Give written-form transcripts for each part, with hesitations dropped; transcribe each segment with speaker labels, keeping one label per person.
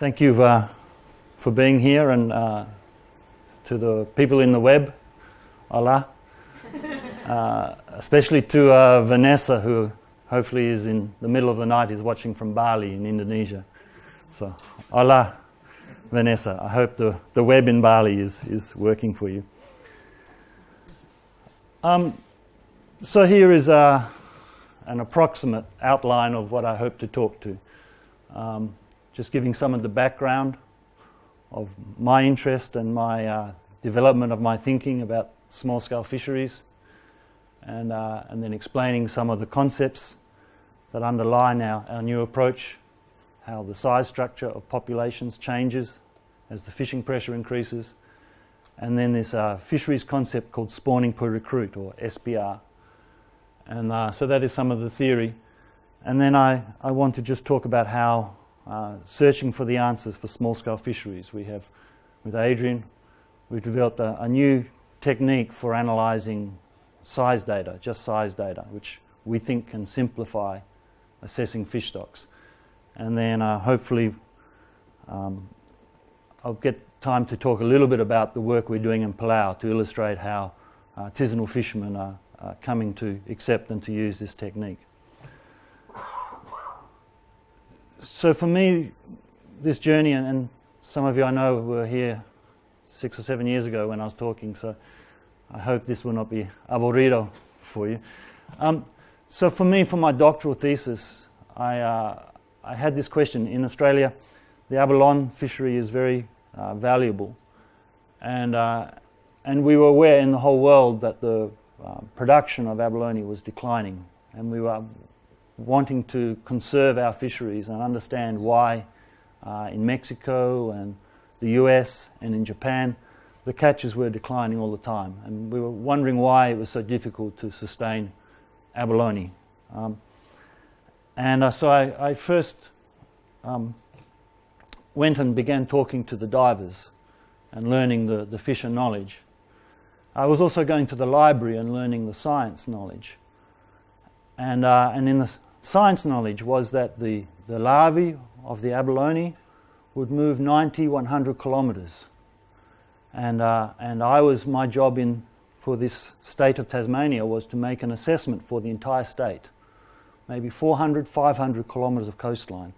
Speaker 1: Thank you for being here, and to the people in the web, hola. Especially to Vanessa, who hopefully is in the middle of the night, is watching from Bali in Indonesia. So, hola, Vanessa. I hope the web in Bali is working for you. So here is an approximate outline of what I hope to talk to. Just giving some of the background of my interest and my development of my thinking about small-scale fisheries, and then explaining some of the concepts that underlie our new approach, how the size structure of populations changes as the fishing pressure increases, and then this fisheries concept called spawning per recruit, or SPR. And so that is some of the theory. And then I want to just talk about how searching for the answers for small-scale fisheries. We have, with Adrian, we've developed a new technique for analysing size data, just size data, which we think can simplify assessing fish stocks. And then hopefully I'll get time to talk a little bit about the work we're doing in Palau to illustrate how artisanal fishermen are coming to accept and to use this technique. So for me, this journey, and some of you I know were here 6 or 7 years ago when I was talking, so I hope this will not be aburrido for you. So for me, for my doctoral thesis, I had this question. In Australia, the abalone fishery is very valuable, and we were aware in the whole world that the production of abalone was declining, and we were wanting to conserve our fisheries and understand why in Mexico and the US and in Japan the catches were declining all the time, and we were wondering why it was so difficult to sustain abalone. So I first went and began talking to the divers and learning the fisher knowledge. I was also going to the library and learning the science knowledge. And in the science knowledge was that the larvae of the abalone would move 90, 100 kilometres. And my job for this state of Tasmania was to make an assessment for the entire state, maybe 400, 500 kilometres of coastline.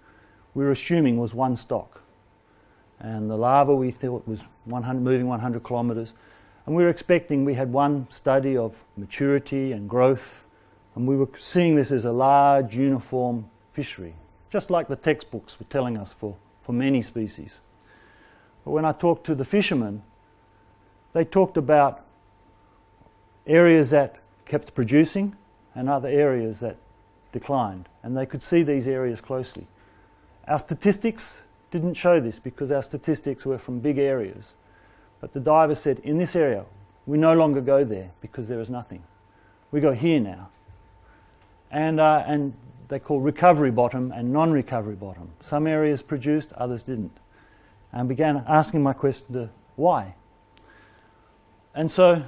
Speaker 1: We were assuming was one stock. And the larva we thought was moving 100 kilometres. And we were expecting, we had one study of maturity and growth, and we were seeing this as a large, uniform fishery, just like the textbooks were telling us for many species. But when I talked to the fishermen, they talked about areas that kept producing and other areas that declined, and they could see these areas closely. Our statistics didn't show this because our statistics were from big areas. But the divers said, in this area, we no longer go there because there is nothing. We go here now. And they call recovery bottom and non-recovery bottom. Some areas produced, others didn't. And began asking my question, why? And so,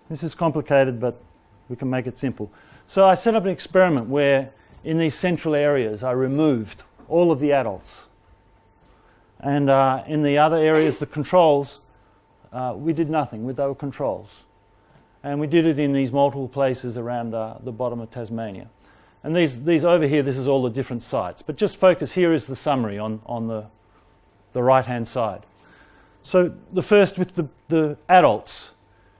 Speaker 1: this is complicated, but we can make it simple. So I set up an experiment where, in these central areas, I removed all of the adults. And in the other areas, the controls, we did nothing. They were controls. And we did it in these multiple places around the bottom of Tasmania. And these over here, this is all the different sites. But just focus, here is the summary on the right-hand side. So the first with the adults.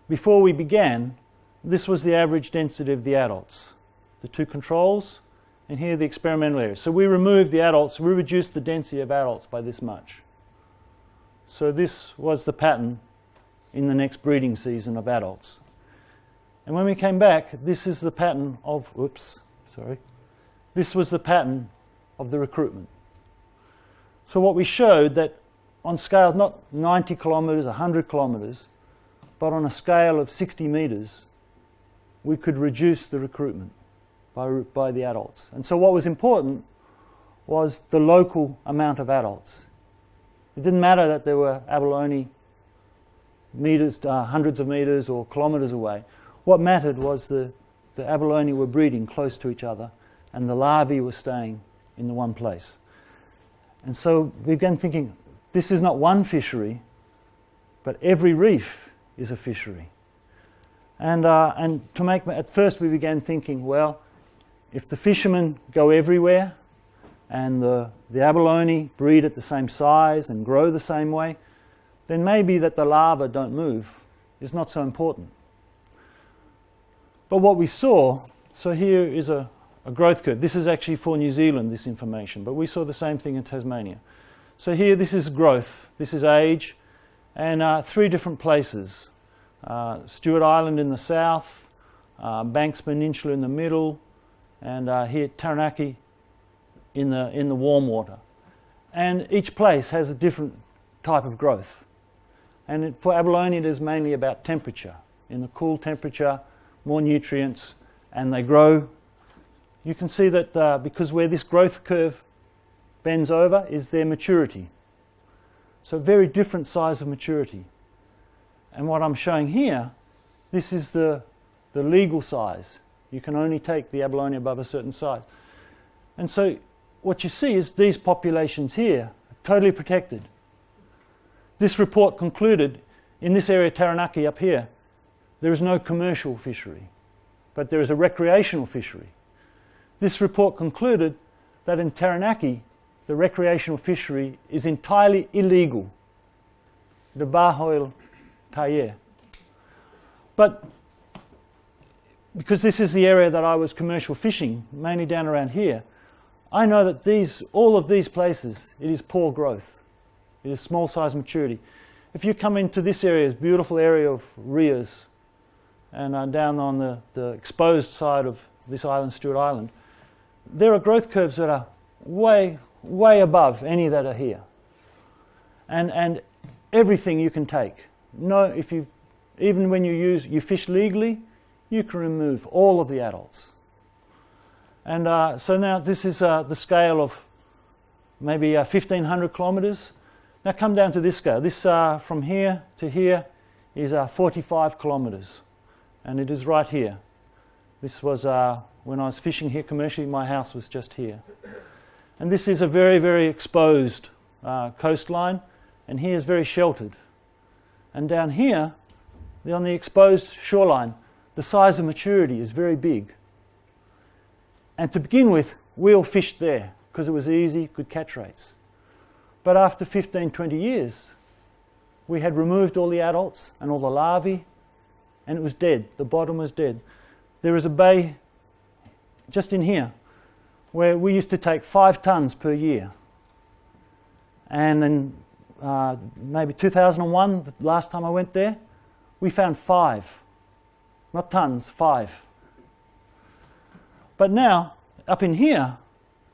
Speaker 1: Before we began, this was the average density of the adults. The two controls, and here the experimental area. So we removed the adults, we reduced the density of adults by this much. So this was the pattern in the next breeding season of adults. And when we came back, this is the pattern of, this was the pattern of the recruitment. So what we showed that on scale, not 90 kilometres, 100 kilometres, but on a scale of 60 metres, we could reduce the recruitment by the adults. And so what was important was the local amount of adults. It didn't matter that there were abalone meters, hundreds of metres or kilometres away. What mattered was the abalone were breeding close to each other and the larvae were staying in the one place. And so we began thinking, this is not one fishery, but every reef is a fishery. And to make, at first we began thinking, well, if the fishermen go everywhere and the abalone breed at the same size and grow the same way, then maybe that the larvae don't move is not so important. But what we saw, so here is a growth curve. This is actually for New Zealand, this information, but we saw the same thing in Tasmania. So here, this is growth, this is age, and 3 different places. Stewart Island in the south, Banks Peninsula in the middle, and here Taranaki in the warm water. And each place has a different type of growth. And for abalone, it is mainly about temperature. In a cool temperature, more nutrients, and they grow. You can see that because where this growth curve bends over is their maturity. So very different size of maturity. And what I'm showing here, this is the legal size. You can only take the abalone above a certain size. And so what you see is these populations here are totally protected. This report concluded, in this area, Taranaki up here, there is no commercial fishery, but there is a recreational fishery. This report concluded that in Taranaki, the recreational fishery is entirely illegal. The Bahoil Taye. But because this is the area that I was commercial fishing, mainly down around here, I know that all of these places, it is poor growth. It is small size maturity. If you come into this area, this beautiful area of Rias, and down on the exposed side of this island, Stewart Island, there are growth curves that are way, way above any that are here. And everything you can take. No, even when you fish legally, you can remove all of the adults. And so now this is the scale of maybe 1,500 kilometres. Now come down to this scale. This from here to here is 45 kilometres, and it is right here. This was when I was fishing here commercially. My house was just here, and this is a very, very exposed coastline, and here is very sheltered. And down here, on the exposed shoreline, the size of maturity is very big. And to begin with, we all fished there because it was easy, good catch rates. But after 15, 20 years, we had removed all the adults and all the larvae, and it was dead. The bottom was dead. There is a bay just in here where we used to take 5 tons per year. And in maybe 2001, the last time I went there, we found 5. Not tons, 5. But now, up in here,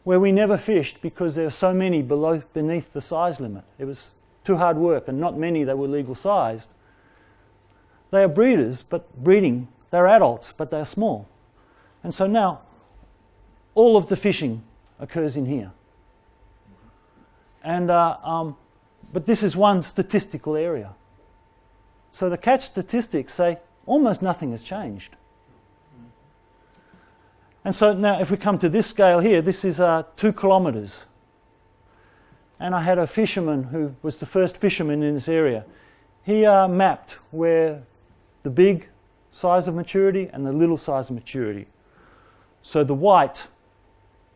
Speaker 1: where we never fished because there were so many beneath the size limit, it was too hard work and not many that were legal sized, they are breeders, but breeding, they're adults, but they're small. And so now, all of the fishing occurs in here. And, but this is one statistical area. So the catch statistics say almost nothing has changed. And so now if we come to this scale here, this is 2 kilometres. And I had a fisherman who was the first fisherman in this area. He mapped where the big size of maturity and the little size of maturity. So the white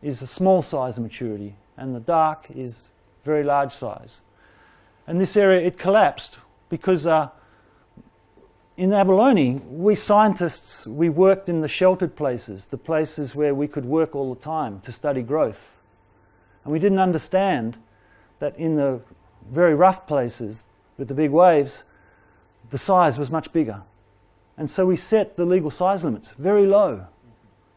Speaker 1: is a small size of maturity and the dark is very large size. And this area, it collapsed because in abalone, we scientists, we worked in the sheltered places, the places where we could work all the time to study growth. And we didn't understand that in the very rough places with the big waves, the size was much bigger. And so we set the legal size limits very low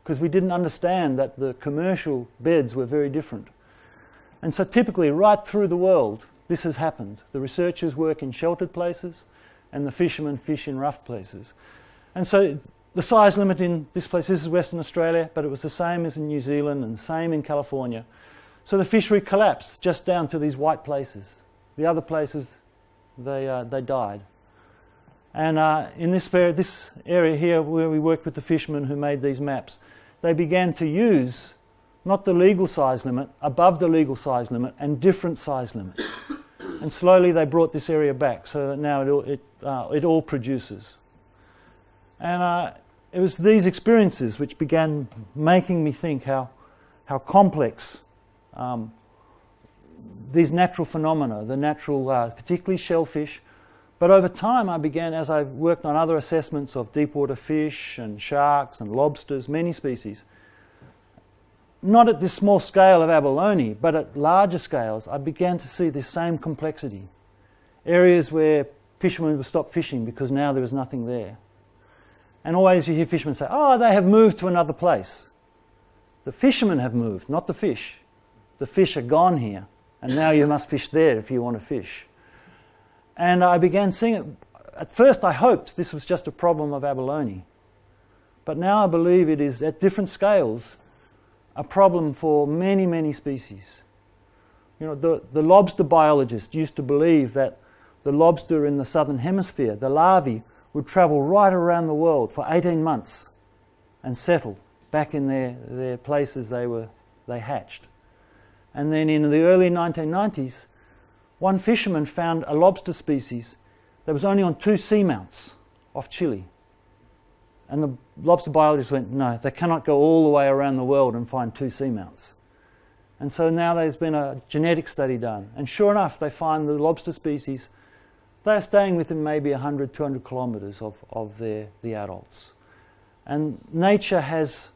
Speaker 1: because we didn't understand that the commercial beds were very different. And so typically right through the world, this has happened. The researchers work in sheltered places and the fishermen fish in rough places. And so the size limit in this place, this is Western Australia, but it was the same as in New Zealand and the same in California. So the fishery collapsed just down to these white places. The other places, they died. And in this area here where we worked with the fishermen who made these maps, they began to use not the legal size limit, above the legal size limit, and different size limits. And slowly they brought this area back so that now it all produces. And it was these experiences which began making me think how complex these natural phenomena, the natural, particularly shellfish. But over time I began, as I worked on other assessments of deep water fish and sharks and lobsters, many species, not at this small scale of abalone, but at larger scales, I began to see this same complexity. Areas where fishermen would stop fishing because now there was nothing there. And always you hear fishermen say, oh, they have moved to another place. The fishermen have moved, not the fish. The fish are gone here, and now you must fish there if you want to fish. And I began seeing it. At first I hoped this was just a problem of abalone. But now I believe it is, at different scales, a problem for many, many species. You know, the lobster biologist used to believe that the lobster in the southern hemisphere, the larvae, would travel right around the world for 18 months and settle back in their places they hatched. And then in the early 1990s, one fisherman found a lobster species that was only on 2 seamounts off Chile. And the lobster biologist went, no, they cannot go all the way around the world and find 2 seamounts. And so now there's been a genetic study done. And sure enough, they find the lobster species, they're staying within maybe 100, 200 kilometres of the adults. And nature has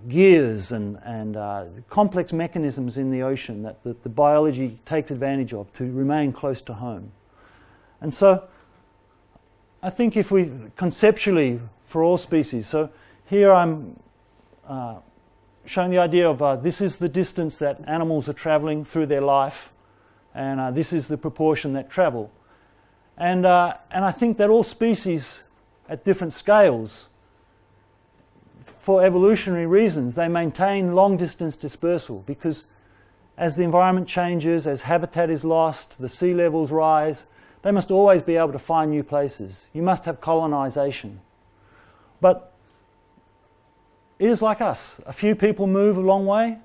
Speaker 1: gears and complex mechanisms in the ocean that the biology takes advantage of to remain close to home. And so I think if we conceptually, for all species, so here I'm showing the idea of this is the distance that animals are travelling through their life, and this is the proportion that travel. And I think that all species at different scales, for evolutionary reasons, they maintain long-distance dispersal, because as the environment changes, as habitat is lost, the sea levels rise, they must always be able to find new places. You must have colonisation. But it is like us. A few people move a long way,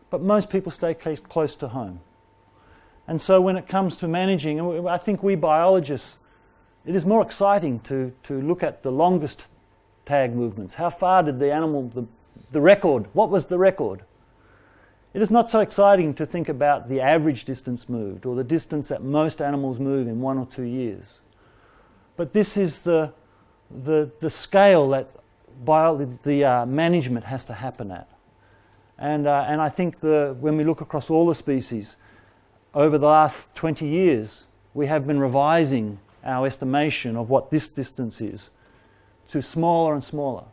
Speaker 1: but most people stay close to home. And so when it comes to managing, I think we biologists, it is more exciting to look at the longest tag movements. How far did the animal, the record, what was the record? It is not so exciting to think about the average distance moved or the distance that most animals move in 1 or 2 years. But this is the scale that the management has to happen at. And I think when we look across all the species, over the last 20 years, we have been revising our estimation of what this distance is to smaller and smaller.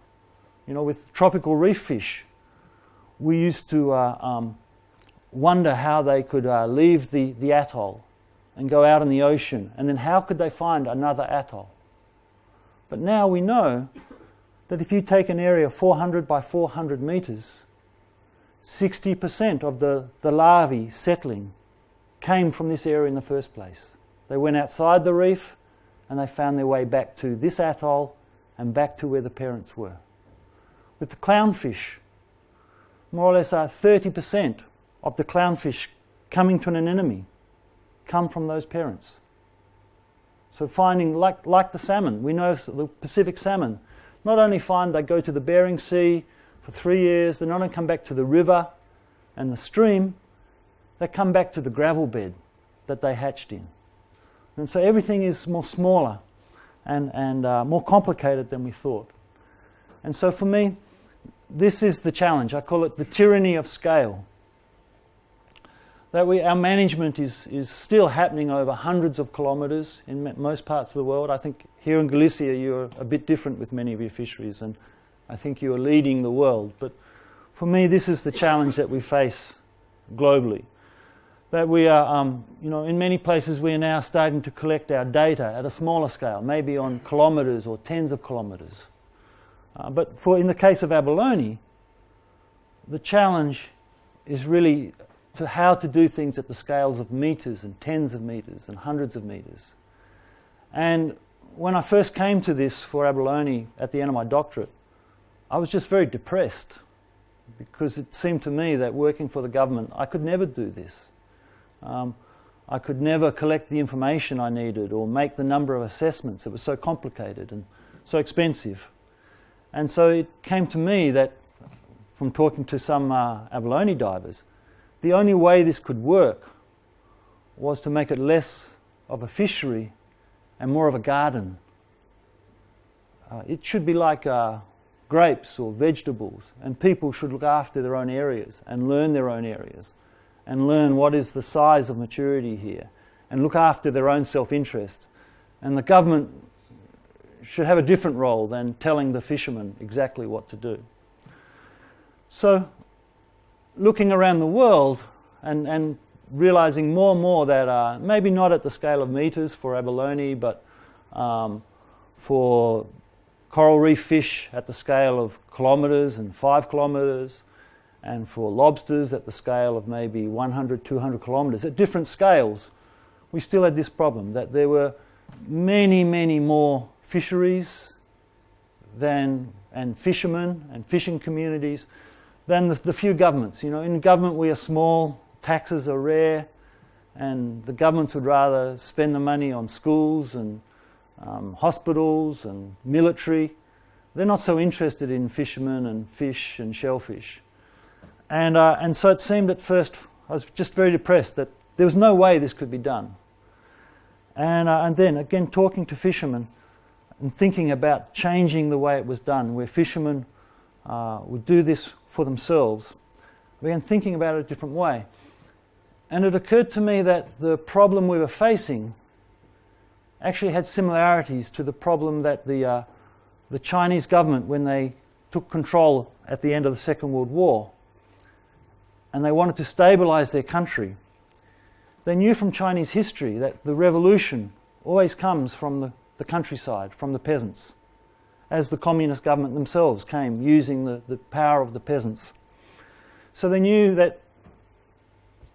Speaker 1: You know, with tropical reef fish, we used to wonder how they could leave the atoll and go out in the ocean, and then how could they find another atoll? But now we know that if you take an area 400 by 400 metres, 60% of the larvae settling came from this area in the first place. They went outside the reef and they found their way back to this atoll and back to where the parents were. With the clownfish, more or less 30% of the clownfish coming to an anemone come from those parents. So finding, like the salmon, we know the Pacific salmon, not only find they go to the Bering Sea for 3 years, they not only come back to the river and the stream, they come back to the gravel bed that they hatched in. And so everything is more smaller and more complicated than we thought. And so for me, this is the challenge. I call it the tyranny of scale. That our management is still happening over hundreds of kilometres in most parts of the world. I think here in Galicia you're a bit different with many of your fisheries, and I think you are leading the world. But for me, this is the challenge that we face globally. That we are, in many places we are now starting to collect our data at a smaller scale, maybe on kilometres or tens of kilometres. But in the case of abalone, the challenge is really to how to do things at the scales of metres and tens of metres and hundreds of metres. And when I first came to this for abalone at the end of my doctorate, I was just very depressed because it seemed to me that working for the government, I could never do this. I could never collect the information I needed or make the number of assessments. It was so complicated and so expensive. And so it came to me that, from talking to some abalone divers, the only way this could work was to make it less of a fishery and more of a garden. It should be like grapes or vegetables, and people should look after their own areas and learn their own areas and learn what is the size of maturity here and look after their own self-interest. And the government should have a different role than telling the fishermen exactly what to do. So, looking around the world and realizing more and more that maybe not at the scale of meters for abalone, but for coral reef fish at the scale of kilometers and 5 kilometers, and for lobsters at the scale of maybe 100, 200 kilometers, at different scales, we still had this problem that there were many, many more fisheries and fishermen and fishing communities than the few governments. You know, in government we are small, taxes are rare, and the governments would rather spend the money on schools and hospitals and military. They're not so interested in fishermen and fish and shellfish. And so it seemed at first, I was just very depressed that there was no way this could be done. And then again, talking to fishermen and thinking about changing the way it was done, where fishermen would do this for themselves, I began thinking about it a different way. And it occurred to me that the problem we were facing actually had similarities to the problem that the Chinese government, when they took control at the end of the Second World War, and they wanted to stabilize their country, they knew from Chinese history that the revolution always comes from the countryside, from the peasants, as the communist government themselves came using the power of the peasants. So they knew that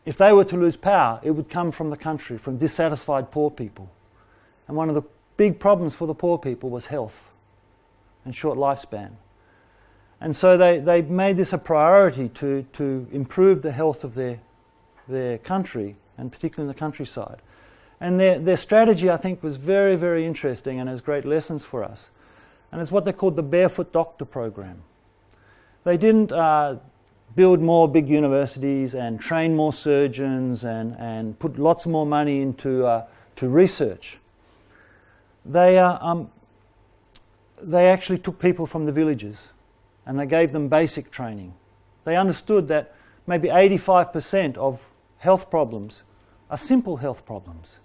Speaker 1: if they were to lose power, it would come from the country, from dissatisfied poor people. And one of the big problems for the poor people was health and short lifespan. And so they made this a priority to improve the health of their country, and particularly in the countryside. And their strategy, I think, was very, very interesting and has great lessons for us. And it's what they called the Barefoot Doctor program. They didn't build more big universities and train more surgeons and put lots more money into to research. They actually took people from the villages and they gave them basic training. They understood that maybe 85% of health problems are simple health problems.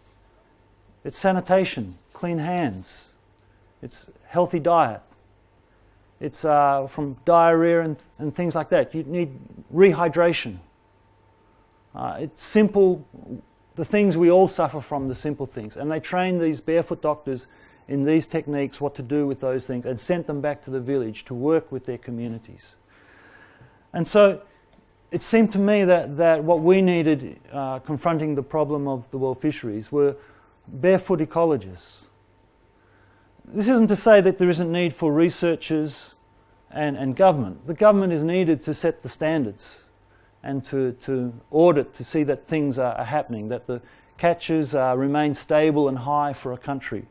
Speaker 1: It's sanitation, clean hands, it's healthy diet, it's from diarrhea and things like that. You need rehydration. It's simple, the things we all suffer from, the simple things. And they trained these barefoot doctors in these techniques, what to do with those things, and sent them back to the village to work with their communities. And so it seemed to me that what we needed, confronting the problem of the world fisheries, were barefoot ecologists. This isn't to say that there isn't need for researchers and government. The government is needed to set the standards and to audit, to see that things are happening, that the catches remain stable and high for a country.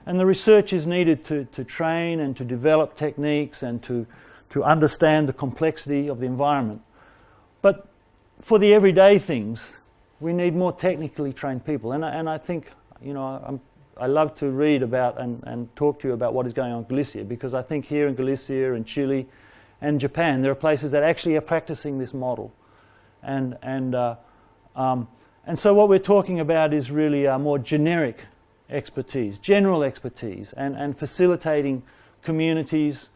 Speaker 1: And the research is needed to train and to develop techniques and to understand the complexity of the environment. But for the everyday things, we need more technically trained people. And I think, you know, I love to read about and talk to you about what is going on in Galicia, because I think here in Galicia and Chile and Japan, there are places that actually are practicing this model. And so what we're talking about is really more generic expertise, general expertise, and facilitating communities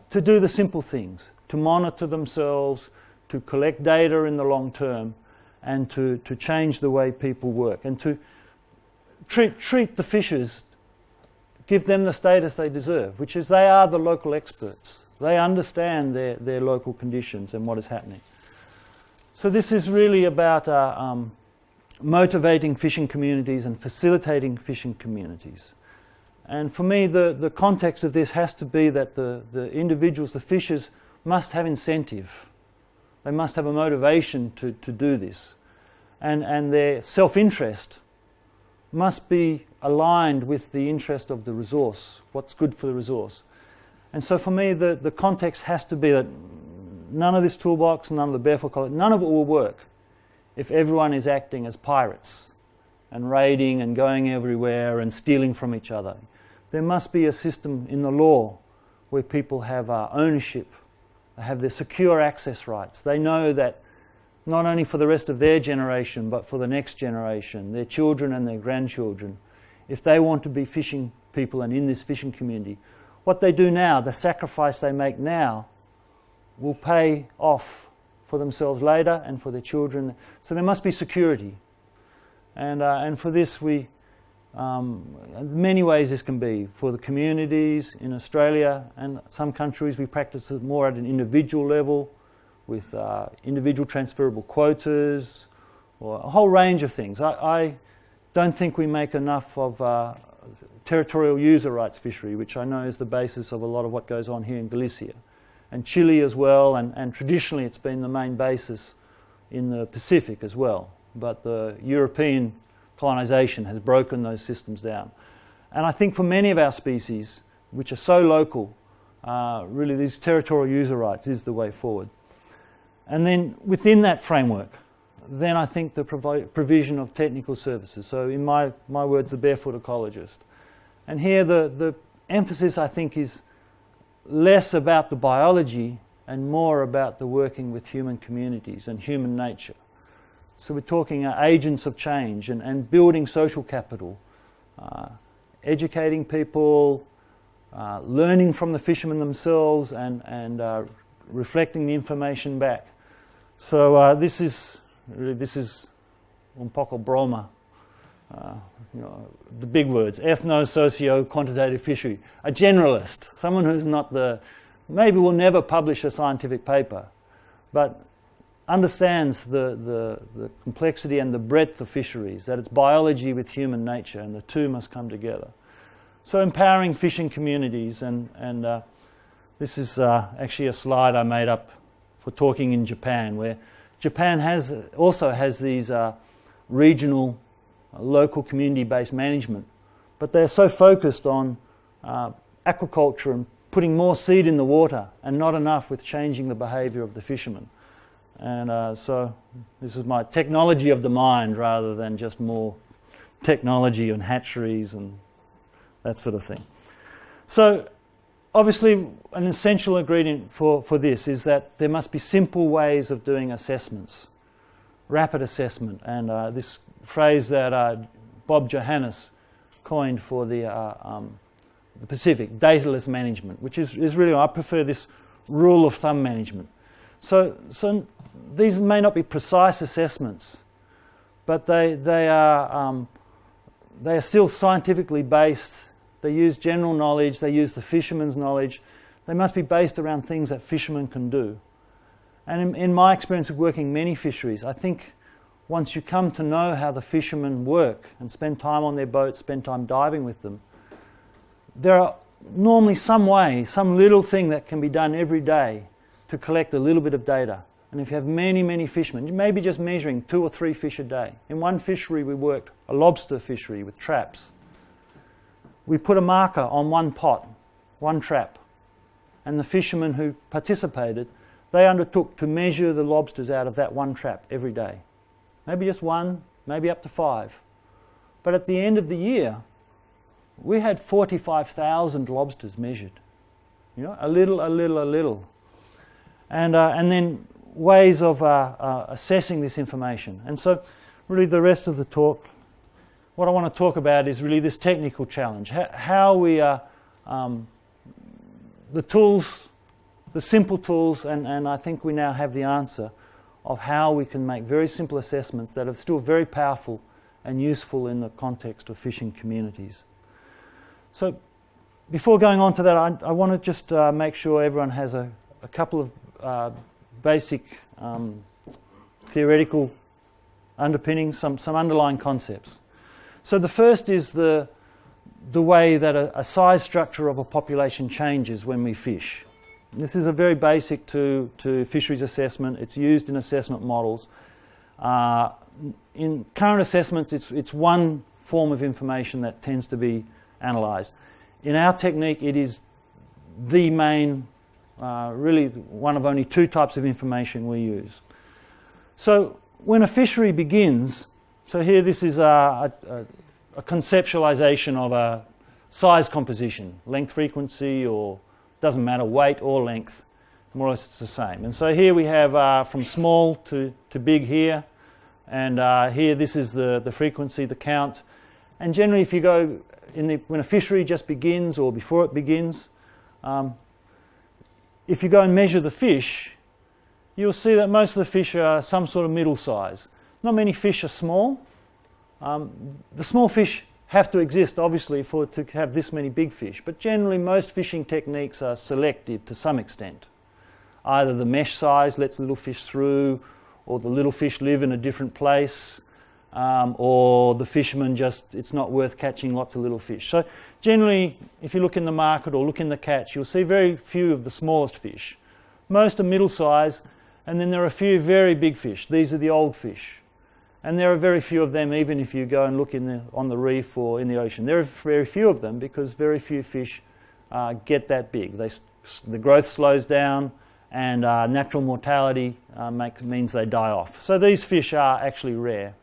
Speaker 1: to do the simple things, to monitor themselves, to collect data in the long term, and to change the way people work, and to treat the fishers, give them the status they deserve, which is they are the local experts. They understand their local conditions and what is happening. So this is really about motivating fishing communities and facilitating fishing communities. And for me, the context of this has to be that the individuals, the fishers, must have incentive. They must have a motivation to do this. and their self-interest must be aligned with the interest of the resource, what's good for the resource. And so for me, the context has to be that none of this toolbox, none of the Barefoot Ecologist, none of it will work if everyone is acting as pirates and raiding and going everywhere and stealing from each other. There must be a system in the law where people have ownership, they have their secure access rights. They know that not only for the rest of their generation, but for the next generation, their children and their grandchildren, if they want to be fishing people and in this fishing community, what they do now, the sacrifice they make now, will pay off for themselves later and for their children. So there must be security. And for this, many ways this can be. For the communities in Australia and some countries, we practice it more at an individual level with individual transferable quotas or a whole range of things. I don't think we make enough of territorial user rights fishery, which I know is the basis of a lot of what goes on here in Galicia. And Chile as well, and traditionally it's been the main basis in the Pacific as well. But the European colonisation has broken those systems down. And I think for many of our species, which are so local, really these territorial user rights is the way forward. And then within that framework, then I think the provision of technical services. So in my words, the Barefoot Ecologist. And here the emphasis, I think, is less about the biology and more about the working with human communities and human nature. So we're talking agents of change and building social capital, educating people, learning from the fishermen themselves and reflecting the information back. So this is un poco broma, the big words, ethno-socio-quantitative fishery. A generalist, someone who's not maybe will never publish a scientific paper, but understands the complexity and the breadth of fisheries, that it's biology with human nature, and the two must come together. So empowering fishing communities, and this is actually a slide I made up for talking in Japan, where Japan also has these regional, local community-based management, but they're so focused on aquaculture and putting more seed in the water and not enough with changing the behaviour of the fishermen. And so this is my technology of the mind rather than just more technology and hatcheries and that sort of thing. So obviously an essential ingredient for this is that there must be simple ways of doing assessments, rapid assessment, and this phrase that Bob Johannes coined for the Pacific, dataless management, which is really, I prefer this rule of thumb management. So these may not be precise assessments, but they are still scientifically based. They use general knowledge, they use the fisherman's knowledge. They must be based around things that fishermen can do. And in my experience of working many fisheries, I think once you come to know how the fishermen work and spend time on their boats, spend time diving with them, there are normally some way, some little thing that can be done every day to collect a little bit of data. And if you have many, many fishermen, maybe just measuring 2 or 3 fish a day. In one fishery we worked, a lobster fishery with traps. We put a marker on one pot, one trap, and the fishermen who participated, they undertook to measure the lobsters out of that one trap every day. Maybe just 1, maybe up to 5. But at the end of the year, we had 45,000 lobsters measured. A little. And then ways of assessing this information. And so really the rest of the talk, what I want to talk about is really this technical challenge. How we are, the tools, the simple tools, and I think we now have the answer of how we can make very simple assessments that are still very powerful and useful in the context of fishing communities. So before going on to that, I want to just make sure everyone has a couple of basic theoretical underpinnings, some underlying concepts. So the first is the way that a size structure of a population changes when we fish. This is a very basic to fisheries assessment. It's used in assessment models. in current assessments, it's one form of information that tends to be analysed. In our technique, it is the main, really one of only two types of information we use. So when a fishery begins, so here this is a conceptualisation of a size composition, length frequency, or doesn't matter, weight or length, more or less it's the same. And so here we have from small to big here, and here this is the frequency, the count. And generally if you go, when a fishery just begins or before it begins, if you go and measure the fish, you'll see that most of the fish are some sort of middle size. Not many fish are small. The small fish have to exist, obviously, to have this many big fish. But generally, most fishing techniques are selective to some extent. Either the mesh size lets little fish through, or the little fish live in a different place, or the fisherman it's not worth catching lots of little fish. So generally, if you look in the market or look in the catch, you'll see very few of the smallest fish. Most are middle size, and then there are a few very big fish. These are the old fish. And there are very few of them, even if you go and look on the reef or in the ocean. There are very few of them because very few fish get that big. The growth slows down, and natural mortality means they die off. So these fish are actually rare.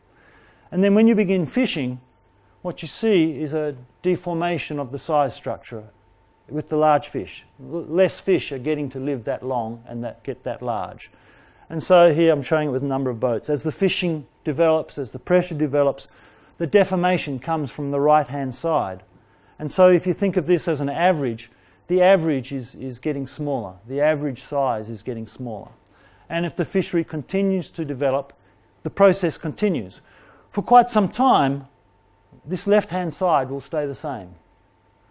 Speaker 1: And then when you begin fishing, what you see is a deformation of the size structure with the large fish. Less fish are getting to live that long and get that large. And so here I'm showing it with a number of boats. As the fishing develops, as the pressure develops, the deformation comes from the right-hand side. And so if you think of this as an average, the average is getting smaller. The average size is getting smaller. And if the fishery continues to develop, the process continues. For quite some time, this left-hand side will stay the same,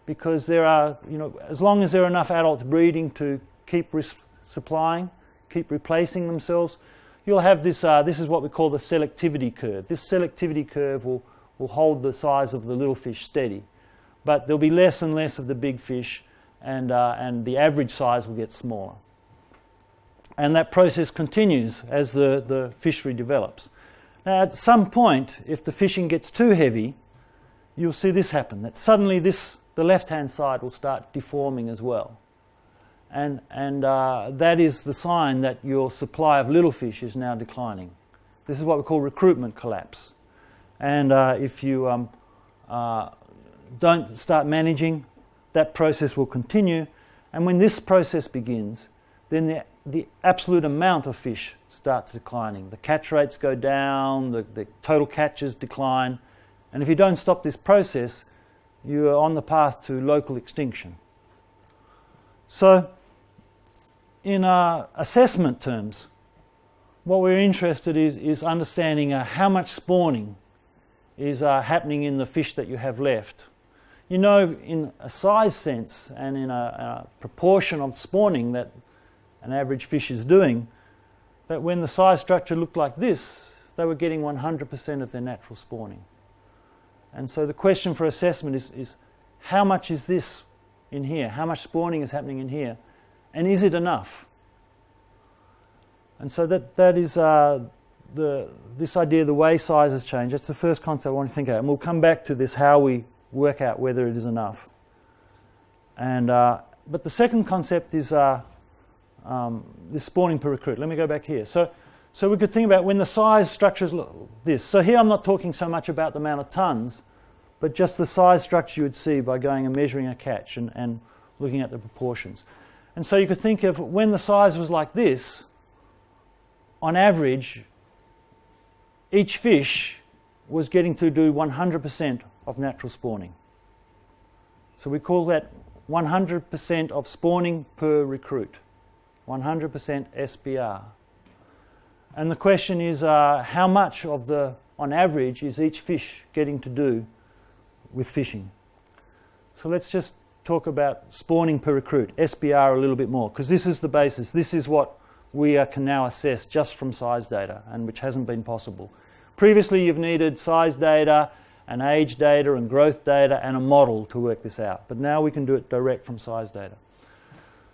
Speaker 1: because there are, as long as there are enough adults breeding to keep supplying, keep replacing themselves, you'll have this, this is what we call the selectivity curve. This selectivity curve will hold the size of the little fish steady, but there'll be less and less of the big fish, and the average size will get smaller. And that process continues as the fishery develops. Now at some point, if the fishing gets too heavy, you'll see this happen, that suddenly the left-hand side will start deforming as well. And that is the sign that your supply of little fish is now declining. This is what we call recruitment collapse. And if you don't start managing, that process will continue. And when this process begins, then the absolute amount of fish starts declining. The catch rates go down, the total catches decline. And if you don't stop this process, you are on the path to local extinction. So, in assessment terms, what we're interested is understanding how much spawning is happening in the fish that you have left. You know, in a size sense and in a proportion of spawning that an average fish is doing, that when the size structure looked like this, they were getting 100% of their natural spawning. And so the question for assessment is how much is this in here? How much spawning is happening in here? And is it enough? And so that is this idea, the way sizes change. That's the first concept I want to think about. And we'll come back to this, how we work out whether it is enough. And but the second concept is this spawning per recruit. Let me go back here. So we could think about when the size structures look this. So here I'm not talking so much about the amount of tons, but just the size structure you would see by going and measuring a catch and looking at the proportions. And so you could think of when the size was like this, on average, each fish was getting to do 100% of natural spawning. So we call that 100% of spawning per recruit, 100% SPR. And the question is how much of on average, is each fish getting to do with fishing? So let's just talk about spawning per recruit, SPR, a little bit more, because this is the basis. This is what we can now assess just from size data, and which hasn't been possible. Previously, you've needed size data and age data and growth data and a model to work this out, but now we can do it direct from size data.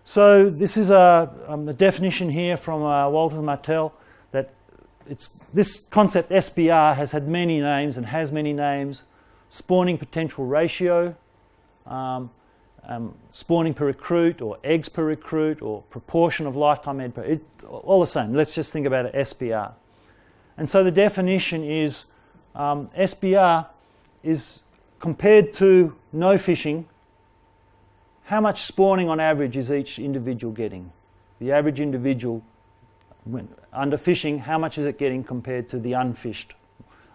Speaker 1: So this is a definition here from Walter Martel, that this concept SPR has had many names and has many names. Spawning potential ratio, spawning per recruit, or eggs per recruit, or proportion of lifetime egg per, all the same. Let's just think about it, SPR. And so the definition is SPR is compared to no fishing, how much spawning on average is each individual getting? The average individual, under fishing, how much is it getting compared to the unfished?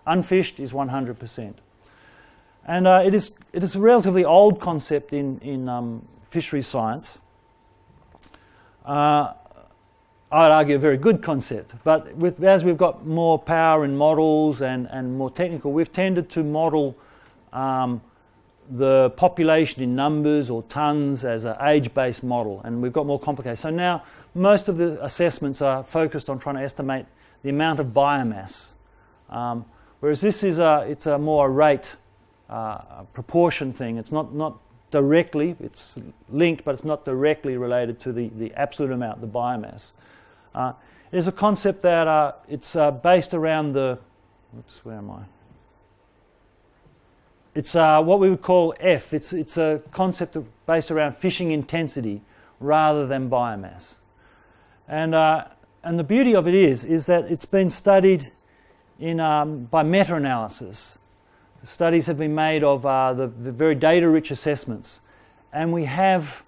Speaker 1: Unfished is 100%. And it is a relatively old concept in fisheries science. I would argue a very good concept, but as we've got more power in models and more technical, we've tended to model the population in numbers or tons as an age-based model, and we've got more complicated. So now most of the assessments are focused on trying to estimate the amount of biomass, whereas this is it's a more rate proportion thing. It's not directly, it's linked, but it's not directly related to the absolute amount, the biomass. It is a concept that it's based around the, where am I? It's what we would call F. It's a concept based around fishing intensity rather than biomass. And the beauty of it is that it's been studied by meta-analysis. Studies have been made of the very data-rich assessments, and we have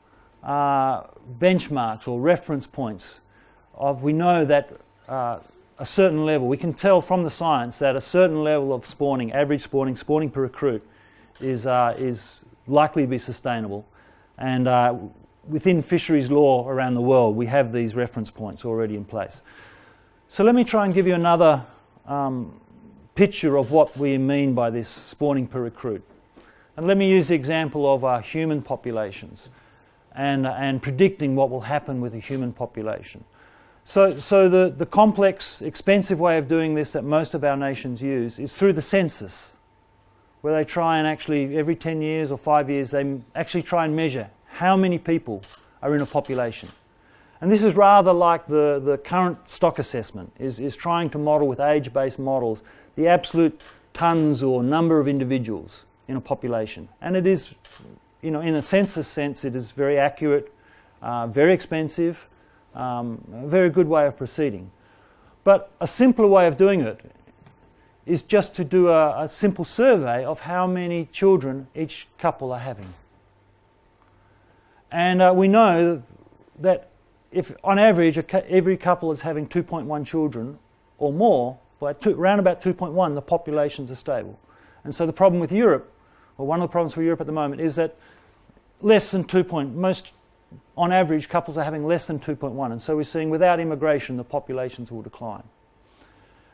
Speaker 1: benchmarks or reference points we know that a certain level, we can tell from the science that a certain level of spawning, average spawning per recruit, is likely to be sustainable. And within fisheries law around the world, we have these reference points already in place. So let me try and give you another picture of what we mean by this spawning per recruit. And let me use the example of human populations and predicting what will happen with a human population. So the complex, expensive way of doing this that most of our nations use is through the census, where they try and actually, every 10 years or 5 years, they actually try and measure how many people are in a population. And this is rather like the current stock assessment, is trying to model with age-based models the absolute tons or number of individuals in a population. And it is, in a census sense, it is very accurate, very expensive, a very good way of proceeding. But a simpler way of doing it is just to do a simple survey of how many children each couple are having. And we know that if on average every couple is having 2.1 children or more, around about 2.1 the populations are stable. And so the problem with Europe, or one of the problems for Europe at the moment, is that less than on average couples are having less than 2.1, and so we're seeing without immigration the populations will decline.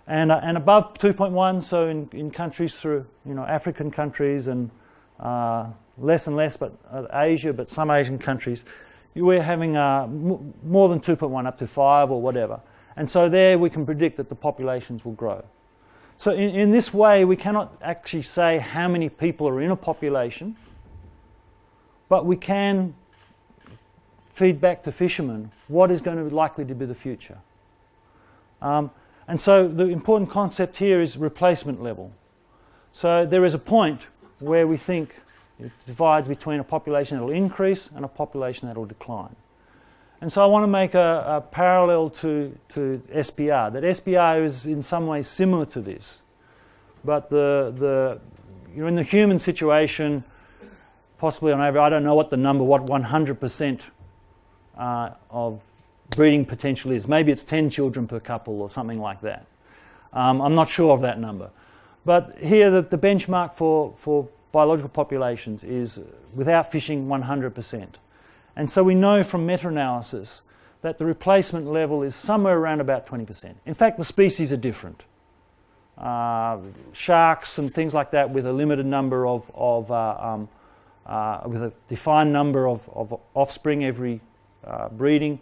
Speaker 1: And above 2.1, so in countries through African countries and less and less, but Asia, but some Asian countries, we're having more than 2.1, up to 5 or whatever. And so there we can predict that the populations will grow. So in this way, we cannot actually say how many people are in a population, but we can feed back to fishermen what is going to be likely to be the future. And so the important concept here is replacement level. So there is a point where we think it divides between a population that will increase and a population that will decline. And so I want to make a parallel to SPR, that SPR is in some ways similar to this. But you're in the human situation, possibly on average, I don't know what 100% of breeding potential is. Maybe it's 10 children per couple or something like that. I'm not sure of that number. But here the benchmark for biological populations is without fishing 100%. And so we know from meta-analysis that the replacement level is somewhere around about 20%. In fact, the species are different. Sharks and things like that with a limited number with a defined number of offspring every breeding,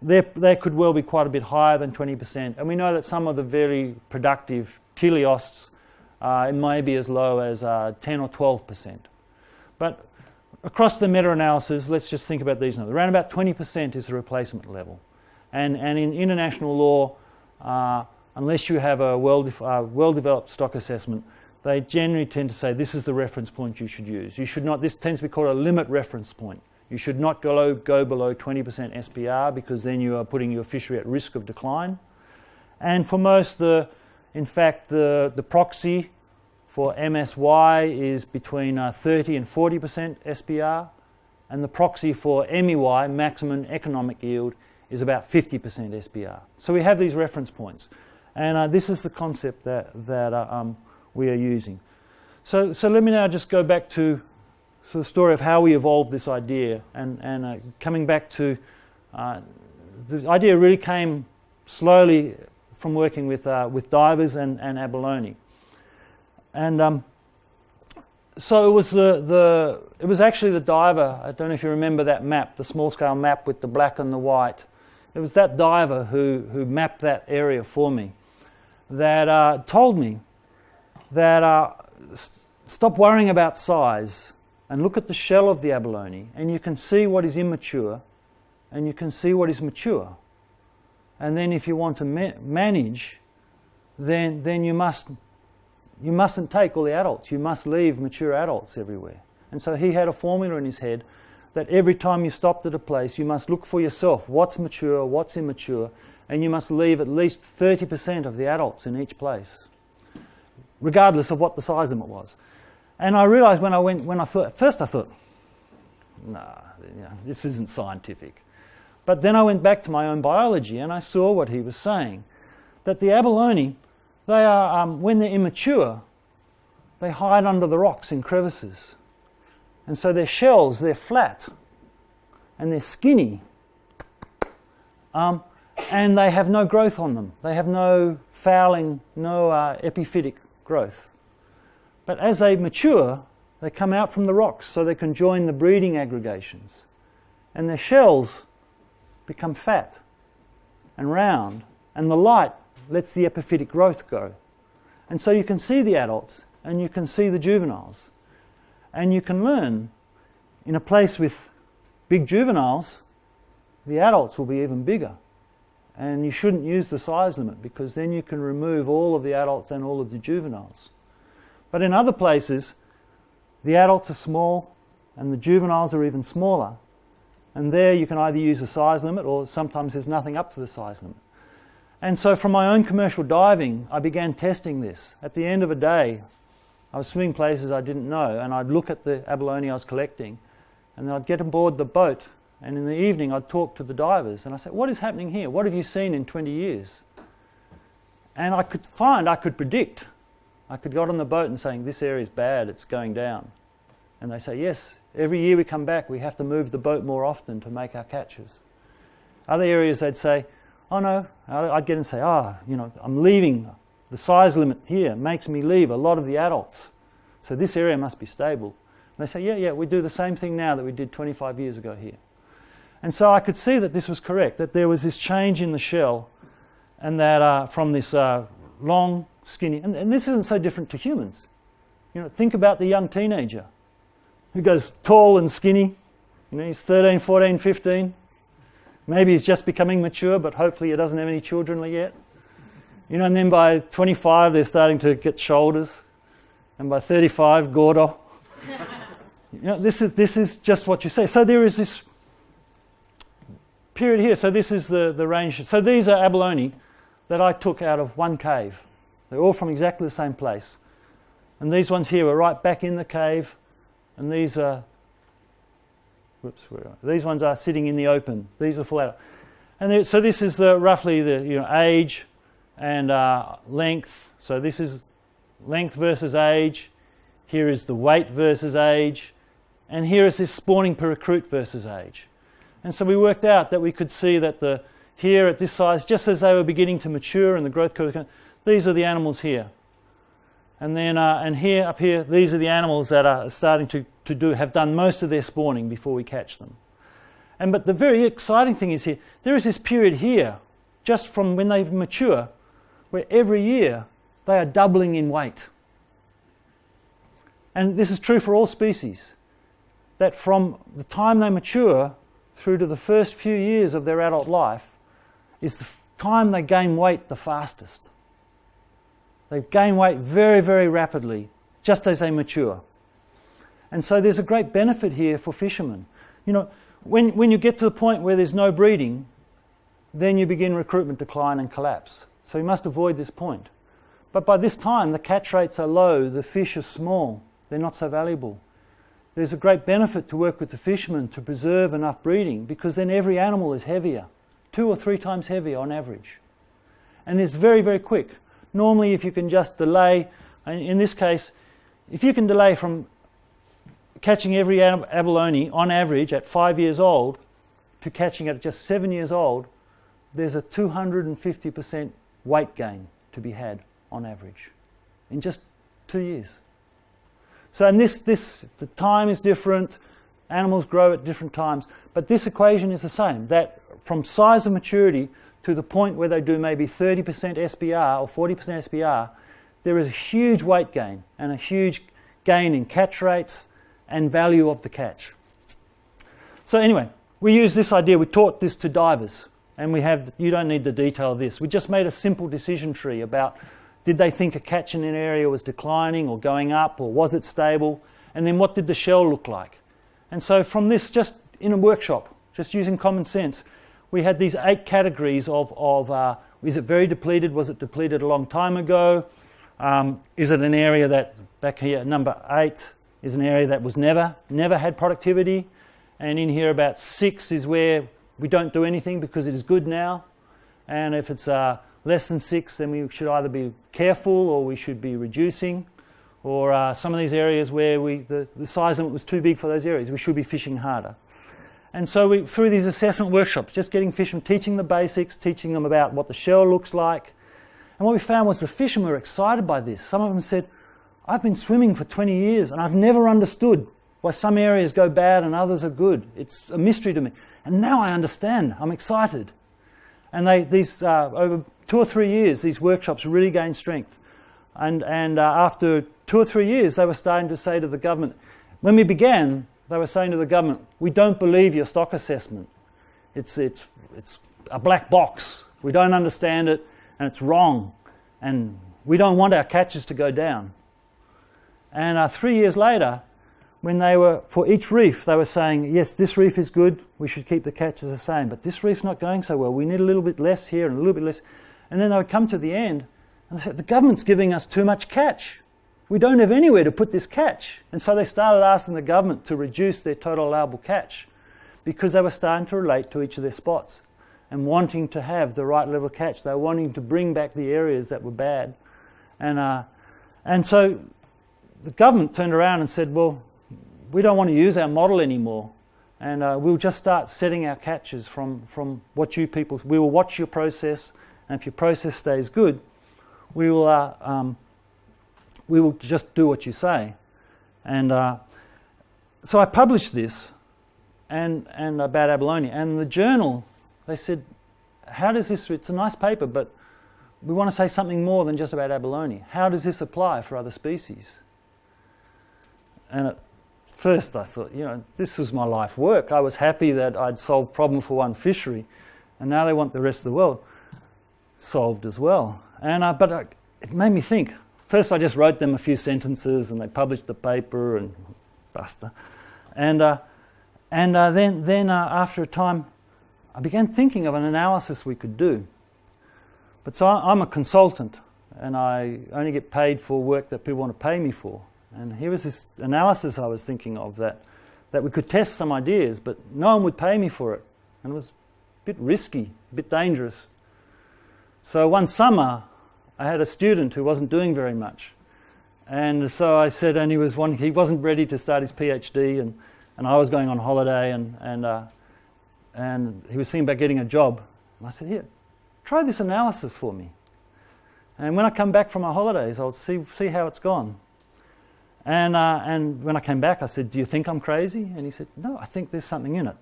Speaker 1: they could well be quite a bit higher than 20%. And we know that some of the very productive teleosts, it may be as low as 10 or 12%. But across the meta-analysis, let's just think about these numbers. Around about 20% is the replacement level. And in international law, unless you have a well-developed stock assessment, they generally tend to say this is the reference point you should use. You should not, this tends to be called a limit reference point. You should not go below 20% SPR, because then you are putting your fishery at risk of decline. And for most, in fact, the proxy for MSY is between 30 and 40% SPR, and the proxy for MEY, maximum economic yield, is about 50% SPR. So we have these reference points, and this is the concept that we are using. So let me now just go back to the story of how we evolved this idea, and coming back to the idea really came slowly from working with divers and abalone. And so it was actually the diver. I don't know if you remember that map, the small scale map with the black and the white. It was that diver who mapped that area for me that told me that stop worrying about size and look at the shell of the abalone, and you can see what is immature and you can see what is mature. And then if you want to manage, then you mustn't take all the adults. You must leave mature adults everywhere. And so he had a formula in his head that every time you stopped at a place, you must look for yourself what's mature, what's immature, and you must leave at least 30% of the adults in each place, regardless of what the size limit was. And I realised at first I thought, nah, this isn't scientific. But then I went back to my own biology and I saw what he was saying, that the abalone, they are, when they're immature, they hide under the rocks in crevices. And so their shells, they're flat and they're skinny, and they have no growth on them. They have no fouling, no epiphytic growth. But as they mature, they come out from the rocks so they can join the breeding aggregations. And their shells become fat and round, and the light lets the epiphytic growth go. And so you can see the adults and you can see the juveniles. And you can learn, in a place with big juveniles, the adults will be even bigger. And you shouldn't use the size limit, because then you can remove all of the adults and all of the juveniles. But in other places, the adults are small and the juveniles are even smaller. And there you can either use a size limit, or sometimes there's nothing up to the size limit. And so from my own commercial diving, I began testing this. At the end of a day, I was swimming places I didn't know, and I'd look at the abalone I was collecting, and then I'd get aboard the boat, and in the evening I'd talk to the divers, and I'd say, what is happening here? What have you seen in 20 years? And I could predict. I could get on the boat and saying, this area is bad, it's going down. And they say, yes, every year we come back, we have to move the boat more often to make our catches. Other areas they'd say, oh no, I'd get and say, I'm leaving. The size limit here makes me leave a lot of the adults. So this area must be stable. And they say, yeah, we do the same thing now that we did 25 years ago here. And so I could see that this was correct, that there was this change in the shell, and that from this long, skinny, and this isn't so different to humans. Think about the young teenager who goes tall and skinny. He's 13, 14, 15. Maybe he's just becoming mature, but hopefully he doesn't have any children yet. And then by 25 they're starting to get shoulders, and by 35 gordo. This is just what you say. So there is this period here. So this is the range. So these are abalone that I took out of one cave. They're all from exactly the same place. And these ones here were right back in the cave, and these are, these ones are sitting in the open. These are full out. And so this is roughly the age and length. So this is length versus age. Here is the weight versus age. And here is this spawning per recruit versus age. And so we worked out that we could see that here at this size, just as they were beginning to mature and the growth curve, these are the animals here. And then and here, up here, these are the animals that are starting to have done most of their spawning before we catch them. But the very exciting thing is here, there is this period here, just from when they mature, where every year they are doubling in weight. And this is true for all species, that from the time they mature through to the first few years of their adult life is the time they gain weight the fastest. They gain weight very, very rapidly, just as they mature. And so there's a great benefit here for fishermen. You know, when you get to the point where there's no breeding, then you begin recruitment decline and collapse. So you must avoid this point. But by this time, the catch rates are low, the fish are small, they're not so valuable. There's a great benefit to work with the fishermen to preserve enough breeding, because then every animal is heavier, 2 or 3 times heavier on average. And it's very, very quick. Normally, if you can just delay, in this case, if you can delay from catching every abalone on average at 5 years old to catching it at just 7 years old, there's a 250% weight gain to be had on average in just 2 years. So, and the time is different, animals grow at different times, but this equation is the same, that from size of maturity to the point where they do maybe 30% SBR or 40% SBR, there is a huge weight gain and a huge gain in catch rates and value of the catch. So anyway, we use this idea, we taught this to divers, and you don't need the detail of this. We just made a simple decision tree about, did they think a catch in an area was declining or going up, or was it stable? And then what did the shell look like? And so from this, just in a workshop, just using common sense, we had these 8 categories of is it very depleted? Was it depleted a long time ago? Is it an area that, back here, number 8, is an area that was never had productivity? And in here about 6 is where we don't do anything because it is good now. And if it's less than 6, then we should either be careful or we should be reducing. Or some of these areas where the size limit was too big for those areas, we should be fishing harder. And so through these assessment workshops, just getting fishermen, teaching the basics, teaching them about what the shell looks like. And what we found was the fishermen were excited by this. Some of them said, I've been swimming for 20 years and I've never understood why some areas go bad and others are good. It's a mystery to me. And now I understand. I'm excited. And over 2 or 3 years, these workshops really gained strength. And after 2 or 3 years, they were starting to say to the government, when we began, they were saying to the government, we don't believe your stock assessment. It's a black box. We don't understand it, and it's wrong. And we don't want our catches to go down. And 3 years later, when they were, for each reef, they were saying, yes, this reef is good, we should keep the catches the same, but this reef's not going so well, we need a little bit less here and a little bit less. And then they would come to the end, and they said, the government's giving us too much catch. We don't have anywhere to put this catch. And so they started asking the government to reduce their total allowable catch, because they were starting to relate to each of their spots and wanting to have the right level of catch. They were wanting to bring back the areas that were bad. And so the government turned around and said, well, we don't want to use our model anymore, and we'll just start setting our catches from what you people, we will watch your process, and if your process stays good, we will just do what you say. And so I published this and about abalone, and the journal, they said, how does this, it's a nice paper, but we want to say something more than just about abalone. How does this apply for other species? And at first I thought, this was my life work. I was happy that I'd solved problem for one fishery, and now they want the rest of the world solved as well. And it made me think. First I just wrote them a few sentences, and they published the paper, and basta. And then after a time, I began thinking of an analysis we could do. But so I'm a consultant, and I only get paid for work that people want to pay me for. And here was this analysis I was thinking of that we could test some ideas, but no one would pay me for it. And it was a bit risky, a bit dangerous. So one summer, I had a student who wasn't doing very much. And so I said, and he wasn't ready to start his PhD, and I was going on holiday, and he was thinking about getting a job. And I said, here, try this analysis for me. And when I come back from my holidays, I'll see how it's gone. And when I came back, I said, do you think I'm crazy? And he said, no, I think there's something in it.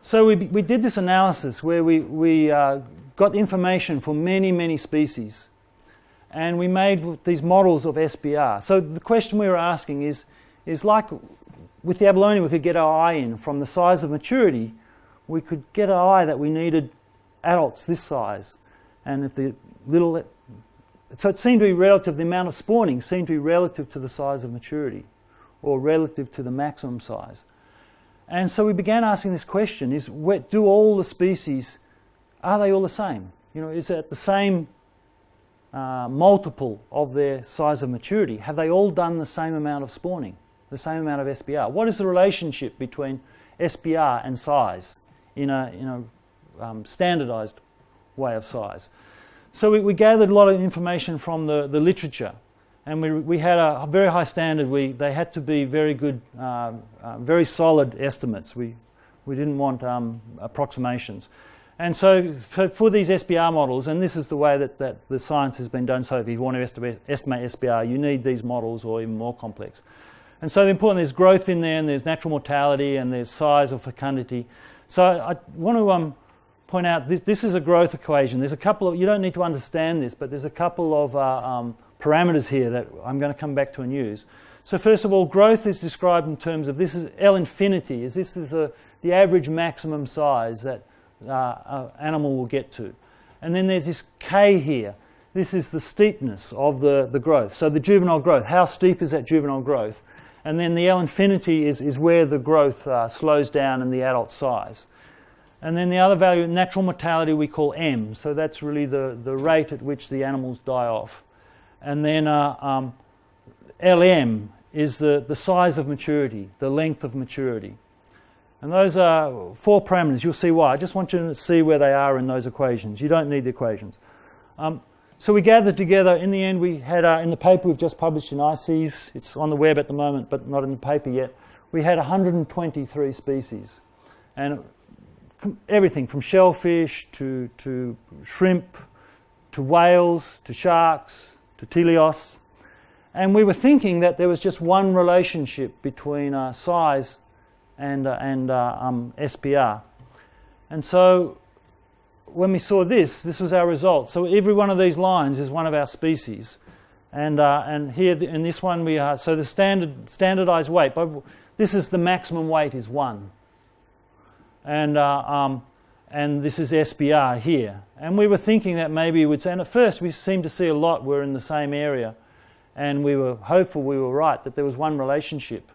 Speaker 1: So we did this analysis where we got information for many, many species. And we made these models of SBR. So the question we were asking is like with the abalone, we could get our eye in from the size of maturity. We could get our eye that we needed adults this size. And if the little so it seemed to be relative, the amount of spawning seemed to be relative to the size of maturity, or relative to the maximum size. And so we began asking this question, do all the species, are they all the same? You know, is it the same multiple of their size of maturity? Have they all done the same amount of spawning, the same amount of SBR? What is the relationship between SBR and size in a standardized way of size? So we gathered a lot of information from the literature, and we had a very high standard. They had to be very good, very solid estimates. We didn't want approximations. And so for these SBR models, and this is the way that the science has been done, so if you want to estimate SBR, you need these models or even more complex. And so the important, there's growth in there, and there's natural mortality, and there's size or fecundity. So I want to point out, this is a growth equation. There's a couple of, you don't need to understand this, but there's a couple of parameters here that I'm going to come back to and use. So first of all, growth is described in terms of, this is L infinity, this is the average maximum size that an animal will get to. And then there's this K here. This is the steepness of the growth. So the juvenile growth, how steep is that juvenile growth? And then the L infinity is where the growth slows down in the adult size. And then the other value, natural mortality, we call M. So that's really the rate at which the animals die off. And then LM is the size of maturity, the length of maturity. And those are 4 parameters. You'll see why. I just want you to see where they are in those equations. You don't need the equations. So we gathered together. In the end, we had, in the paper we've just published in ICES, it's on the web at the moment, but not in the paper yet, we had 123 species. And everything from shellfish to shrimp, to whales, to sharks, to teleos. And we were thinking that there was just one relationship between size and SPR. And so when we saw this was our result. So every one of these lines is one of our species. And here in this one we are, so the standardized weight, but this is the maximum weight is 1. And this is SBR here. And we were thinking that maybe it would say, and at first we seemed to see a lot were in the same area, and we were hopeful we were right, that there was one relationship.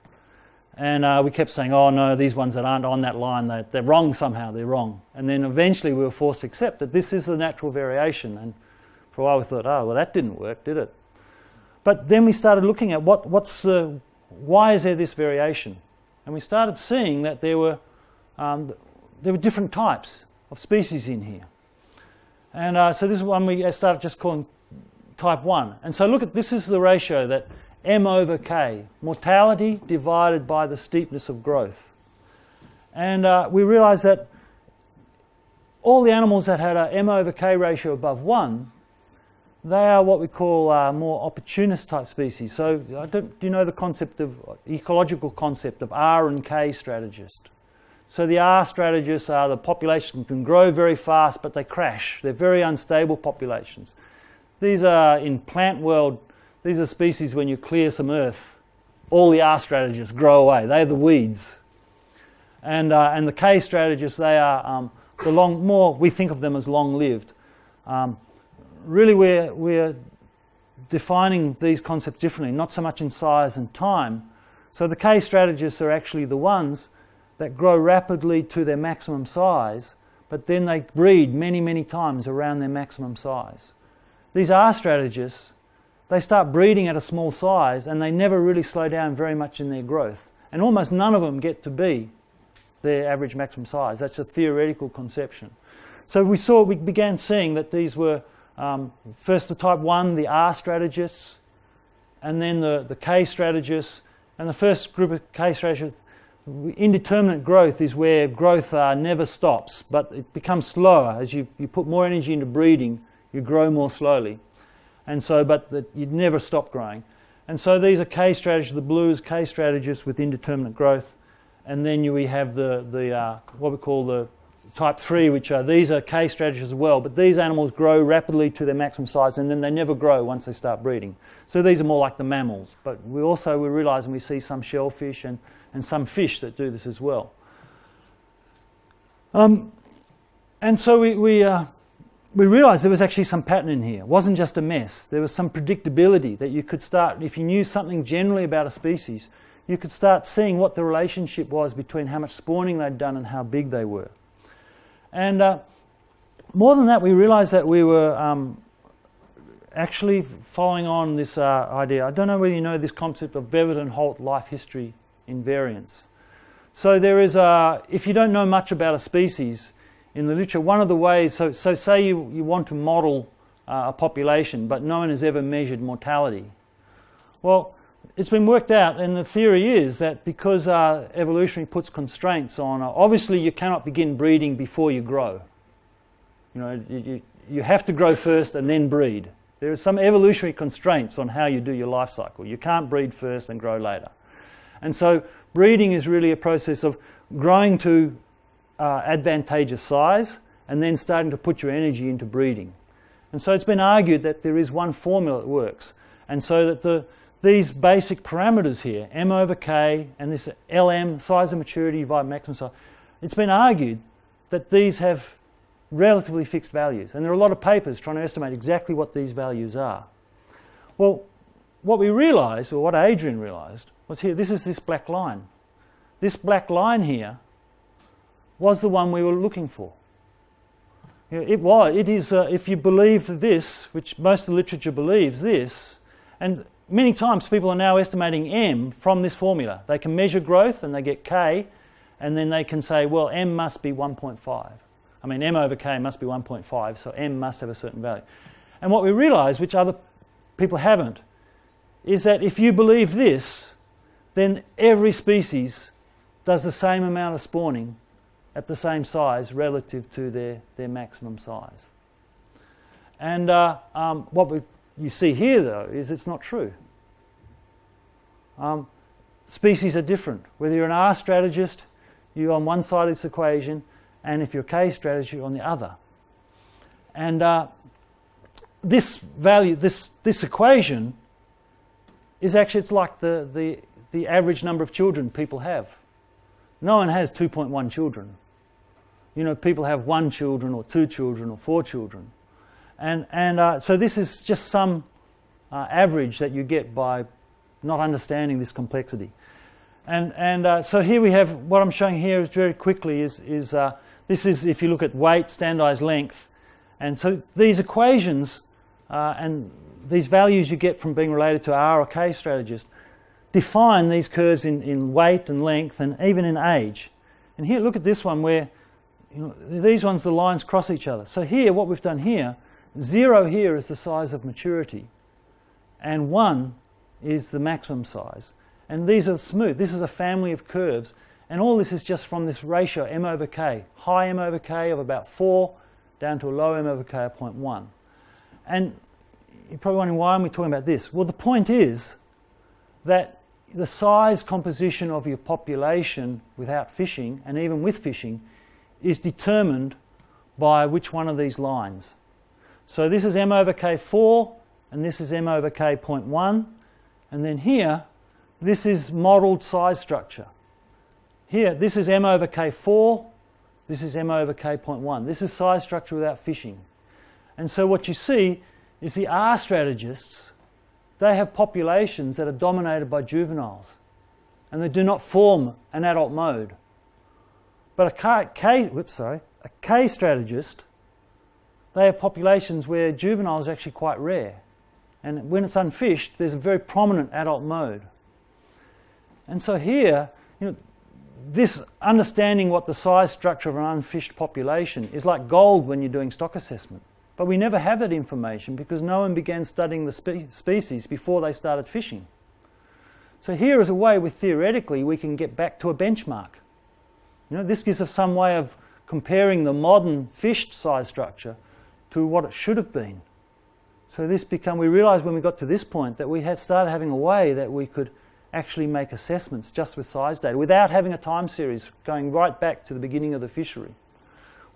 Speaker 1: And we kept saying, oh no, these ones that aren't on that line, they're wrong somehow, they're wrong. And then eventually we were forced to accept that this is the natural variation. And for a while we thought, oh, well that didn't work, did it? But then we started looking at why is there this variation? And we started seeing that there were different types of species in here. And so this is one we started just calling type 1. And so look at, this is the ratio that M over K, mortality divided by the steepness of growth. And we realized that all the animals that had a M over K ratio above 1, they are what we call more opportunist type species. So do you know the concept of, ecological concept of R and K strategist? So the R strategists are the population can grow very fast, but they crash. They're very unstable populations. These are, in plant world, these are species when you clear some earth, all the R strategists grow away. They're the weeds. And the K strategists, they are more, we think of them as long-lived. Really we're defining these concepts differently, not so much in size and time. So the K strategists are actually the ones that grow rapidly to their maximum size, but then they breed many, many times around their maximum size. These R strategists, they start breeding at a small size and they never really slow down very much in their growth. And almost none of them get to be their average maximum size. That's a theoretical conception. So we began seeing that these were first the type 1, the R strategists, and then the K strategists. And the first group of K strategists, indeterminate growth is where growth never stops, but it becomes slower. As you put more energy into breeding, you grow more slowly. And so, you'd never stop growing. And so these are K strategists, the blue is K strategists with indeterminate growth. And then we have what we call the type 3, these are K strategists as well, but these animals grow rapidly to their maximum size and then they never grow once they start breeding. So these are more like the mammals. But we're realizing we see some shellfish and some fish that do this as well. And so we realised there was actually some pattern in here. It wasn't just a mess. There was some predictability that you could start, if you knew something generally about a species, you could start seeing what the relationship was between how much spawning they'd done and how big they were. And more than that, we realised that we were actually following on this idea. I don't know whether you know this concept of Beverton Holt life history invariance. So there is if you don't know much about a species in the literature, one of the ways, so say you want to model a population, but no one has ever measured mortality. Well, it's been worked out, and the theory is that because evolutionary puts constraints on, obviously you cannot begin breeding before you grow. You know, you have to grow first and then breed. There are some evolutionary constraints on how you do your life cycle. You can't breed first and grow later. And so breeding is really a process of growing to advantageous size and then starting to put your energy into breeding. And so it's been argued that there is one formula that works. And so that these basic parameters here, M over K and this LM, size of maturity divided maximum size, it's been argued that these have relatively fixed values. And there are a lot of papers trying to estimate exactly what these values are. Well, what we realised, or what Adrian realised, was here, this is this black line. This black line here was the one we were looking for. You know, it is, if you believe this, which most of the literature believes this, and many times people are now estimating M from this formula. They can measure growth and they get K, and then they can say, well, M must be 1.5. I mean, M over K must be 1.5, so M must have a certain value. And what we realise, which other people haven't, is that if you believe this, then every species does the same amount of spawning at the same size relative to their maximum size. And what you see here, though, is it's not true. Species are different. Whether you're an R strategist, you're on one side of this equation, and if you're a K strategist, you're on the other. And this value, this equation, is actually, it's like the average number of children people have. No one has 2.1 children. You know, people have 1 children or 2 children or 4 children. And so this is just some average that you get by not understanding this complexity. And so here we have, what I'm showing here is very quickly is this is, if you look at weight, standardized length. And so these equations and these values you get from being related to R or K strategist define these curves in weight and length and even in age. And here, look at this one where, you know, these ones, the lines cross each other. So here, what we've done here, 0 here is the size of maturity, and 1 is the maximum size. And these are smooth. This is a family of curves, and all this is just from this ratio M over K, high M over K of about 4 down to a low M over K of 0.1. And you're probably wondering, why am we talking about this? Well, the point is that the size composition of your population without fishing, and even with fishing, is determined by which one of these lines. So this is M over K4, and this is M over K 0.1, and then here, this is modelled size structure. Here, this is M over K4, this is M over K 0.1. This is size structure without fishing. And so what you see is the R strategists, they have populations that are dominated by juveniles, and they do not form an adult mode. But a K strategist, they have populations where juveniles are actually quite rare. And when it's unfished, there's a very prominent adult mode. And so here, you know, this understanding what the size structure of an unfished population is like gold when you're doing stock assessment. But we never have that information because no one began studying the species before they started fishing. So here is a way where theoretically we can get back to a benchmark. You know, this gives us some way of comparing the modern fished size structure to what it should have been. So we realised when we got to this point that we had started having a way that we could actually make assessments just with size data without having a time series going right back to the beginning of the fishery.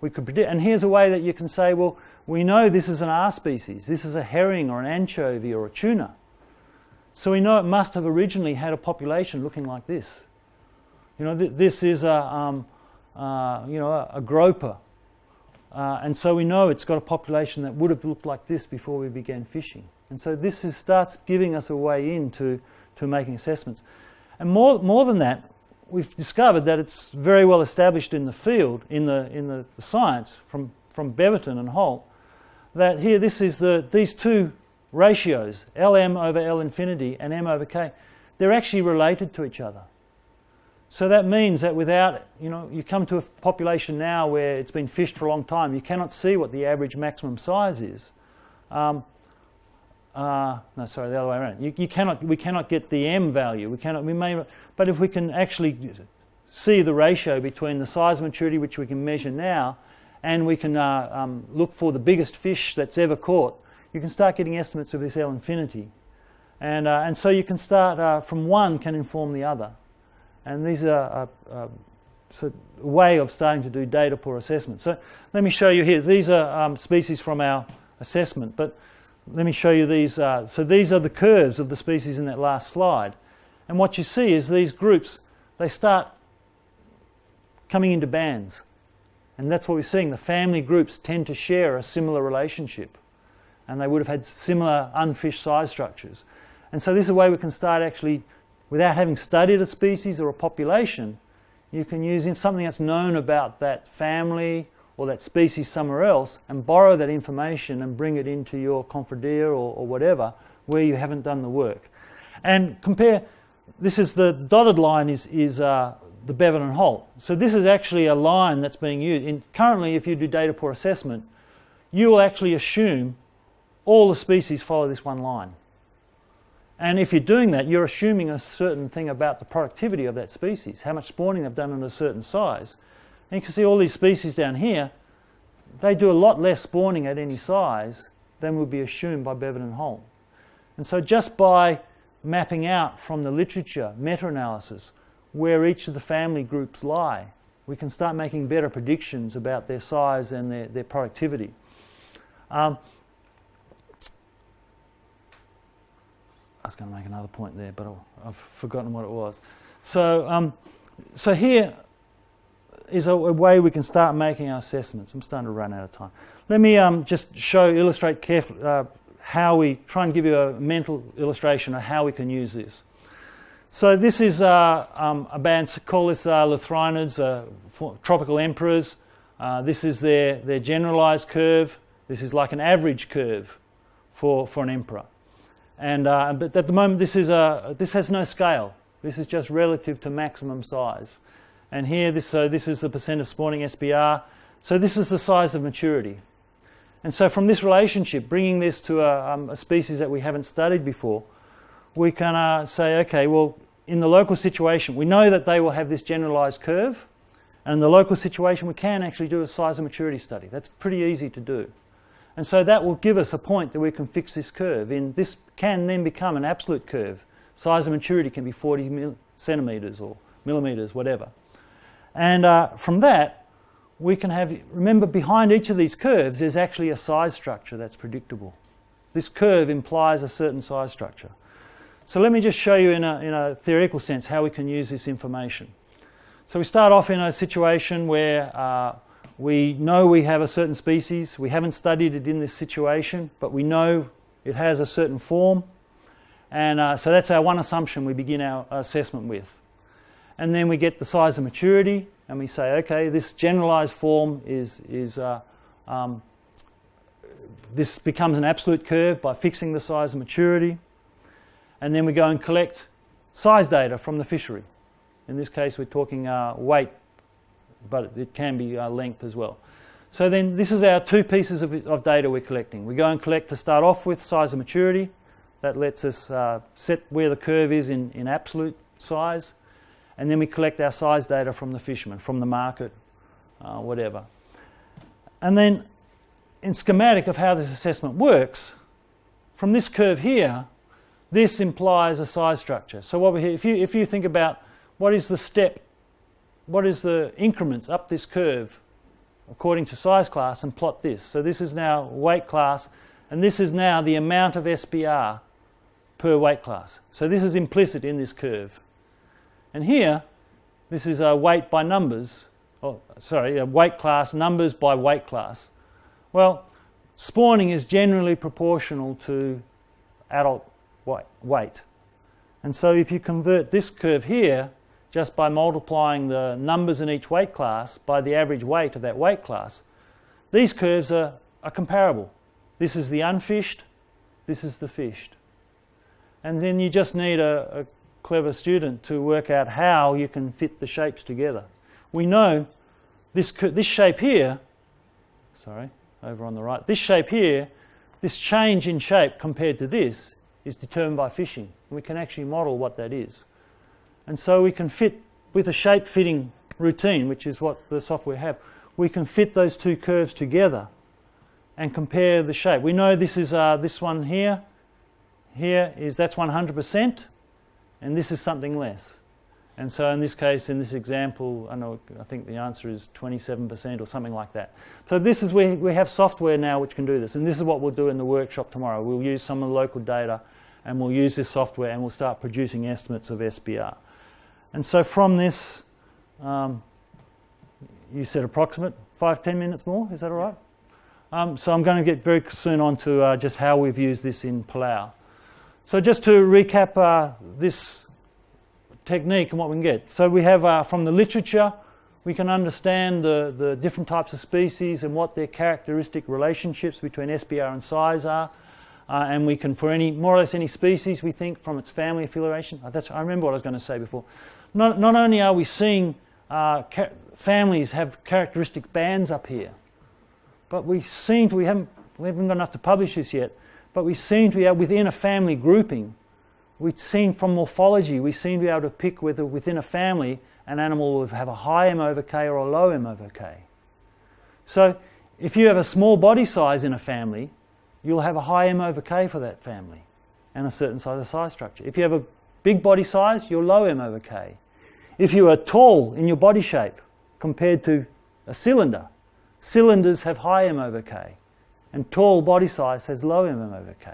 Speaker 1: We could predict, and here's a way that you can say, well, we know this is an R species, this is a herring or an anchovy or a tuna. So we know it must have originally had a population looking like this. You know, this is a groper And so we know it's got a population that would have looked like this before we began fishing. And so this starts giving us a way into making assessments. And more than that, we've discovered that it's very well established in the field, in the science from Beverton and Holt, that here these two ratios, Lm over L infinity and M over K, they're actually related to each other. So that means that without, you come to a population now where it's been fished for a long time, you cannot see what the average maximum size is. No, sorry, the other way around. We cannot get the M value. But if we can actually see the ratio between the size of maturity, which we can measure now, and we can look for the biggest fish that's ever caught, you can start getting estimates of this L infinity. And so you can start from one can inform the other. And these are a way of starting to do data poor assessment. So let me show you here. These are species from our assessment, but let me show you these. So these are the curves of the species in that last slide. And what you see is these groups, they start coming into bands. And that's what we're seeing. The family groups tend to share a similar relationship. And they would have had similar unfished size structures. And so this is a way we can start actually, without having studied a species or a population, you can use something that's known about that family or that species somewhere else and borrow that information and bring it into your Confradia or whatever where you haven't done the work. And compare, this is the dotted line is the Bevan and Holt. So this is actually a line that's being used. Currently, if you do data poor assessment, you will actually assume all the species follow this one line. And if you're doing that, you're assuming a certain thing about the productivity of that species, how much spawning they've done in a certain size. And you can see all these species down here, they do a lot less spawning at any size than would be assumed by Bevan and Holt. And so just by mapping out from the literature, meta-analysis, where each of the family groups lie, we can start making better predictions about their size and their productivity. I was going to make another point there, but I've forgotten what it was. So, so here is a way we can start making our assessments. I'm starting to run out of time. Let me just illustrate carefully how we try and give you a mental illustration of how we can use this. So this is a band, call this Lithrinids, tropical emperors. This is their generalized curve. This is like an average curve for an emperor. And but at the moment, this has no scale. This is just relative to maximum size. And here, this is the percent of spawning SBR. So this is the size of maturity. And so from this relationship, bringing this to a species that we haven't studied before, we can say, okay, well, in the local situation, we know that they will have this generalized curve. And in the local situation, we can actually do a size of maturity study. That's pretty easy to do. And so that will give us a point that we can fix this curve. This can then become an absolute curve. Size of maturity can be 40 centimetres or millimetres, whatever. And from that, we can have, remember behind each of these curves, there's actually a size structure that's predictable. This curve implies a certain size structure. So let me just show you in a theoretical sense how we can use this information. So we start off in a situation where we know we have a certain species. We haven't studied it in this situation, but we know it has a certain form. And so that's our one assumption we begin our assessment with. And then we get the size of maturity, and we say, okay, this generalized form this becomes an absolute curve by fixing the size of maturity. And then we go and collect size data from the fishery. In this case, we're talking weight, but it can be length as well. So then this is our two pieces of data we're collecting. We go and collect to start off with size of maturity. That lets us set where the curve is in absolute size. And then we collect our size data from the fishermen, from the market, whatever. And then in schematic of how this assessment works, from this curve here, this implies a size structure. So what if you think about what is the step, what is the increments up this curve according to size class, and plot this. So this is now weight class, and this is now the amount of SBR per weight class. So this is implicit in this curve. And here, this is weight by numbers weight class, numbers by weight class. Well, spawning is generally proportional to adult weight. And so if you convert this curve here just by multiplying the numbers in each weight class by the average weight of that weight class, these curves are comparable. This is the unfished, this is the fished. And then you just need a clever student to work out how you can fit the shapes together. We know this shape here, over on the right, this shape here, this change in shape compared to this is determined by fishing. We can actually model what that is. And so we can fit, with a shape fitting routine, which is what the software have, we can fit those two curves together and compare the shape. We know this is this one here that's 100%, and this is something less. And so in this case, in this example, I think the answer is 27% or something like that. So this is where we have software now which can do this, and this is what we'll do in the workshop tomorrow. We'll use some of the local data, and we'll use this software, and we'll start producing estimates of SPR. And so from this, you said approximate 5-10 minutes more, is that all right? So I'm going to get very soon on to just how we've used this in Palau. So just to recap this technique and what we can get. So we have from the literature, we can understand the different types of species and what their characteristic relationships between SPR and size are. And we can, for any more or less any species, we think from its family affiliation. I remember what I was going to say before. Not only are we seeing families have characteristic bands up here, but we haven't got enough to publish this yet, but we seem to be able, within a family grouping, we've seen from morphology, we seem to be able to pick whether within a family an animal will have a high M over K or a low M over K. So if you have a small body size in a family, you'll have a high M over K for that family and a certain size of size structure. If you have a big body size, you're low M over K. If you are tall in your body shape compared to a cylinder, cylinders have high M over K, and tall body size has low M over K.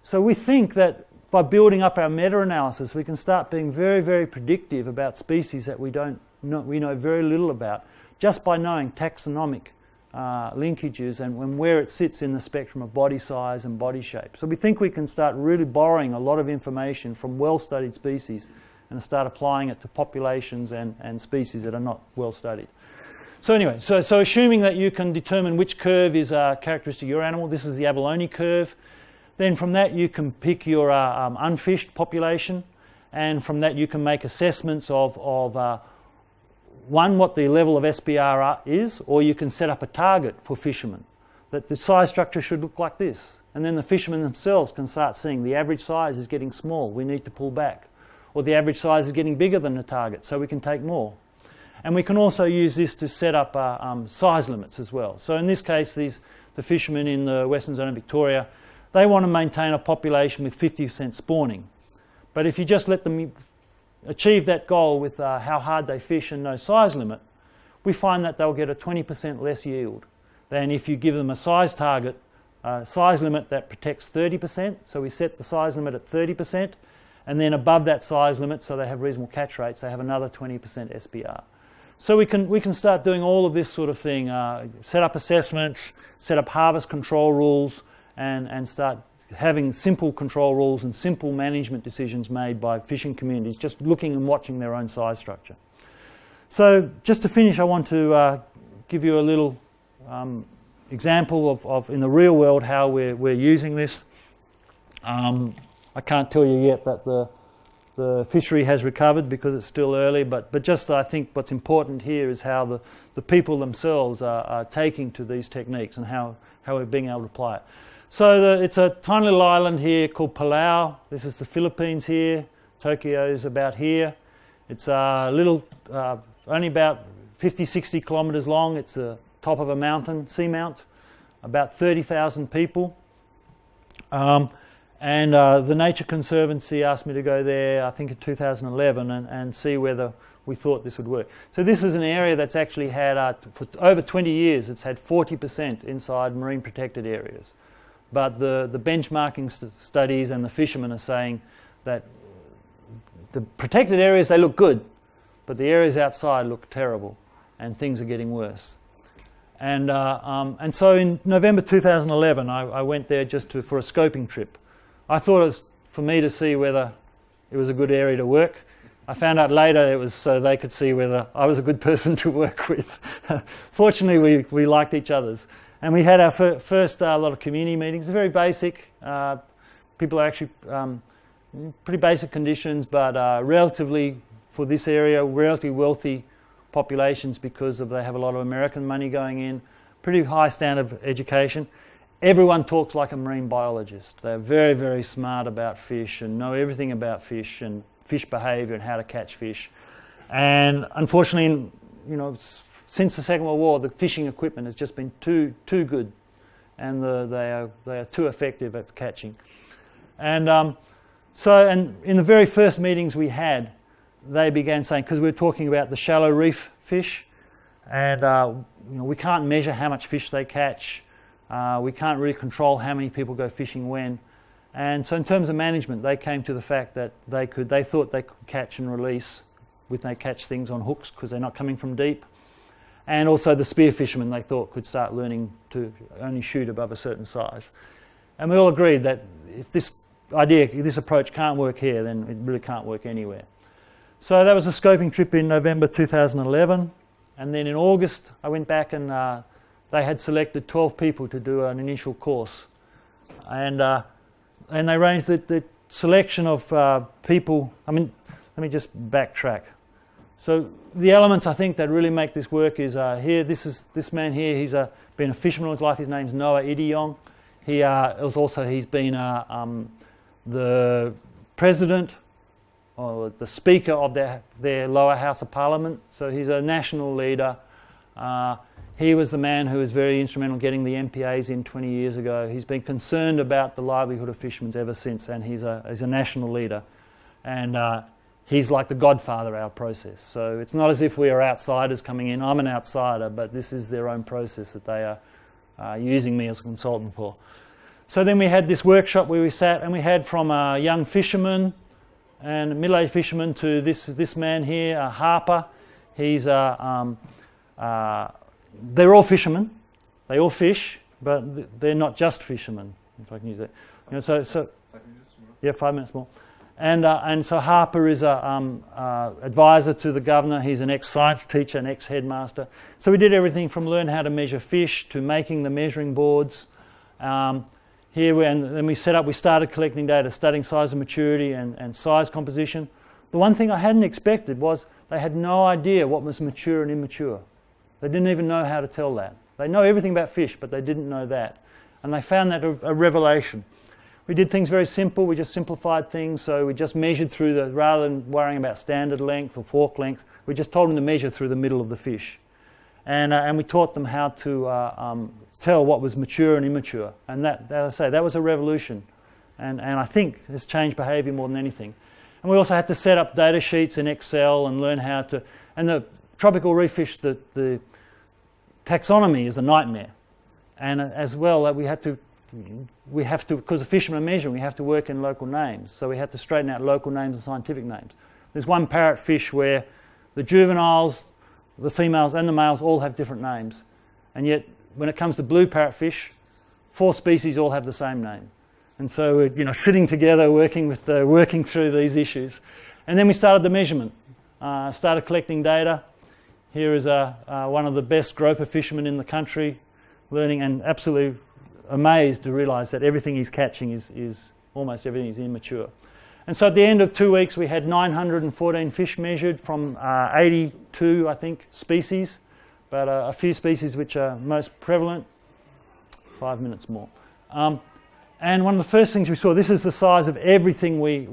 Speaker 1: So we think that by building up our meta-analysis, we can start being very, very predictive about species that we know very little about, just by knowing taxonomic linkages and where it sits in the spectrum of body size and body shape. So we think we can start really borrowing a lot of information from well-studied species and start applying it to populations and species that are not well-studied. So anyway, so assuming that you can determine which curve is characteristic of your animal, this is the abalone curve. Then from that you can pick your unfished population, and from that you can make assessments of one, what the level of SPR is, or you can set up a target for fishermen, that the size structure should look like this. And then the fishermen themselves can start seeing the average size is getting small, we need to pull back. Or the average size is getting bigger than the target, so we can take more. And we can also use this to set up size limits as well. So in this case, the fishermen in the Western Zone of Victoria, they want to maintain a population with 50% spawning. But if you just let them achieve that goal with how hard they fish and no size limit, we find that they'll get a 20% less yield than if you give them a size target, size limit that protects 30%. So we set the size limit at 30%, and then above that size limit, so they have reasonable catch rates, they have another 20% SPR. So we can start doing all of this sort of thing, set up assessments, set up harvest control rules, and start having simple control rules and simple management decisions made by fishing communities, just looking and watching their own size structure. So just to finish, I want to give you a little example of in the real world how we're using this. I can't tell you yet that the fishery has recovered because it's still early, but just I think what's important here is how the people themselves are taking to these techniques and how we're being able to apply it. So it's a tiny little island here called Palau. This is the Philippines here. Tokyo is about here. It's a little, only about 50, 60 kilometres long. It's the top of a mountain, seamount, about 30,000 people. And the Nature Conservancy asked me to go there, I think in 2011, and see whether we thought this would work. So this is an area that's actually had, for over 20 years, it's had 40% inside marine protected areas. But the benchmarking studies and the fishermen are saying that the protected areas, they look good, but the areas outside look terrible. and things are getting worse. And so in November 2011, I went there just for a scoping trip. I thought it was for me to see whether it was a good area to work. I found out later it was so they could see whether I was a good person to work with. Fortunately, we liked each other's. And we had our first lot of community meetings. They're very basic. People are actually pretty basic conditions, but relatively, for this area, relatively wealthy populations because they have a lot of American money going in, pretty high standard of education. Everyone talks like a marine biologist. They're very, very smart about fish and know everything about fish and fish behaviour and how to catch fish. And unfortunately, since the Second World War, the fishing equipment has just been too good, and they are too effective at catching. And and in the very first meetings we had, they began saying, because we were talking about the shallow reef fish, and we can't measure how much fish they catch. We can't really control how many people go fishing when. And so in terms of management, they came to the fact that they thought they could catch and release when they catch things on hooks because they're not coming from deep. And also the spear fishermen, they thought, could start learning to only shoot above a certain size. And we all agreed that if this approach can't work here, then it really can't work anywhere. So that was a scoping trip in November 2011. And then in August, I went back and they had selected 12 people to do an initial course. And they arranged the selection of people. I mean, let me just backtrack. So the elements I think that really make this work is here. This man here. He's been a fisherman all his life. His name's Noah Idiong. He's been the president or the speaker of their lower house of parliament. So he's a national leader. He was the man who was very instrumental in getting the MPAs in 20 years ago. He's been concerned about the livelihood of fishermen ever since, and he's a national leader. And he's like the godfather of our process. So it's not as if we are outsiders coming in. I'm an outsider, but this is their own process that they are using me as a consultant for. So then we had this workshop where we sat, and we had from a young fisherman and a middle-aged fisherman to this man here, Harper. He's they're all fishermen. They all fish, but they're not just fishermen, if I can use that. 5 minutes more. Yeah, 5 minutes more. And so Harper is a advisor to the governor. He's an ex-science teacher, an ex-headmaster. So we did everything from learn how to measure fish to making the measuring boards. And then we started collecting data, studying size and maturity and size composition. The one thing I hadn't expected was they had no idea what was mature and immature. They didn't even know how to tell that. They know everything about fish, but they didn't know that. And they found that a revelation. We did things very simple. We just simplified things. So we just measured through rather than worrying about standard length or fork length, we just told them to measure through the middle of the fish. And we taught them how to tell what was mature and immature. And that, as I say, that was a revolution. And I think has changed behaviour more than anything. And we also had to set up data sheets in Excel and learn how to... And the tropical reef fish, the taxonomy is a nightmare. And as well, we have to, because the fishermen are measuring, we have to work in local names. So we have to straighten out local names and scientific names. There's one parrotfish where the juveniles, the females and the males all have different names. And yet, when it comes to blue parrotfish, 4 species all have the same name. And so we're sitting together, working through these issues. And then we started the measurement, started collecting data. Here is one of the best groper fishermen in the country, learning and absolutely amazed to realise that everything he's catching is almost everything is immature. And so at the end of 2 weeks, we had 914 fish measured from 82, I think, species, but a few species which are most prevalent. 5 minutes more. And one of the first things we saw, this is the size of everything we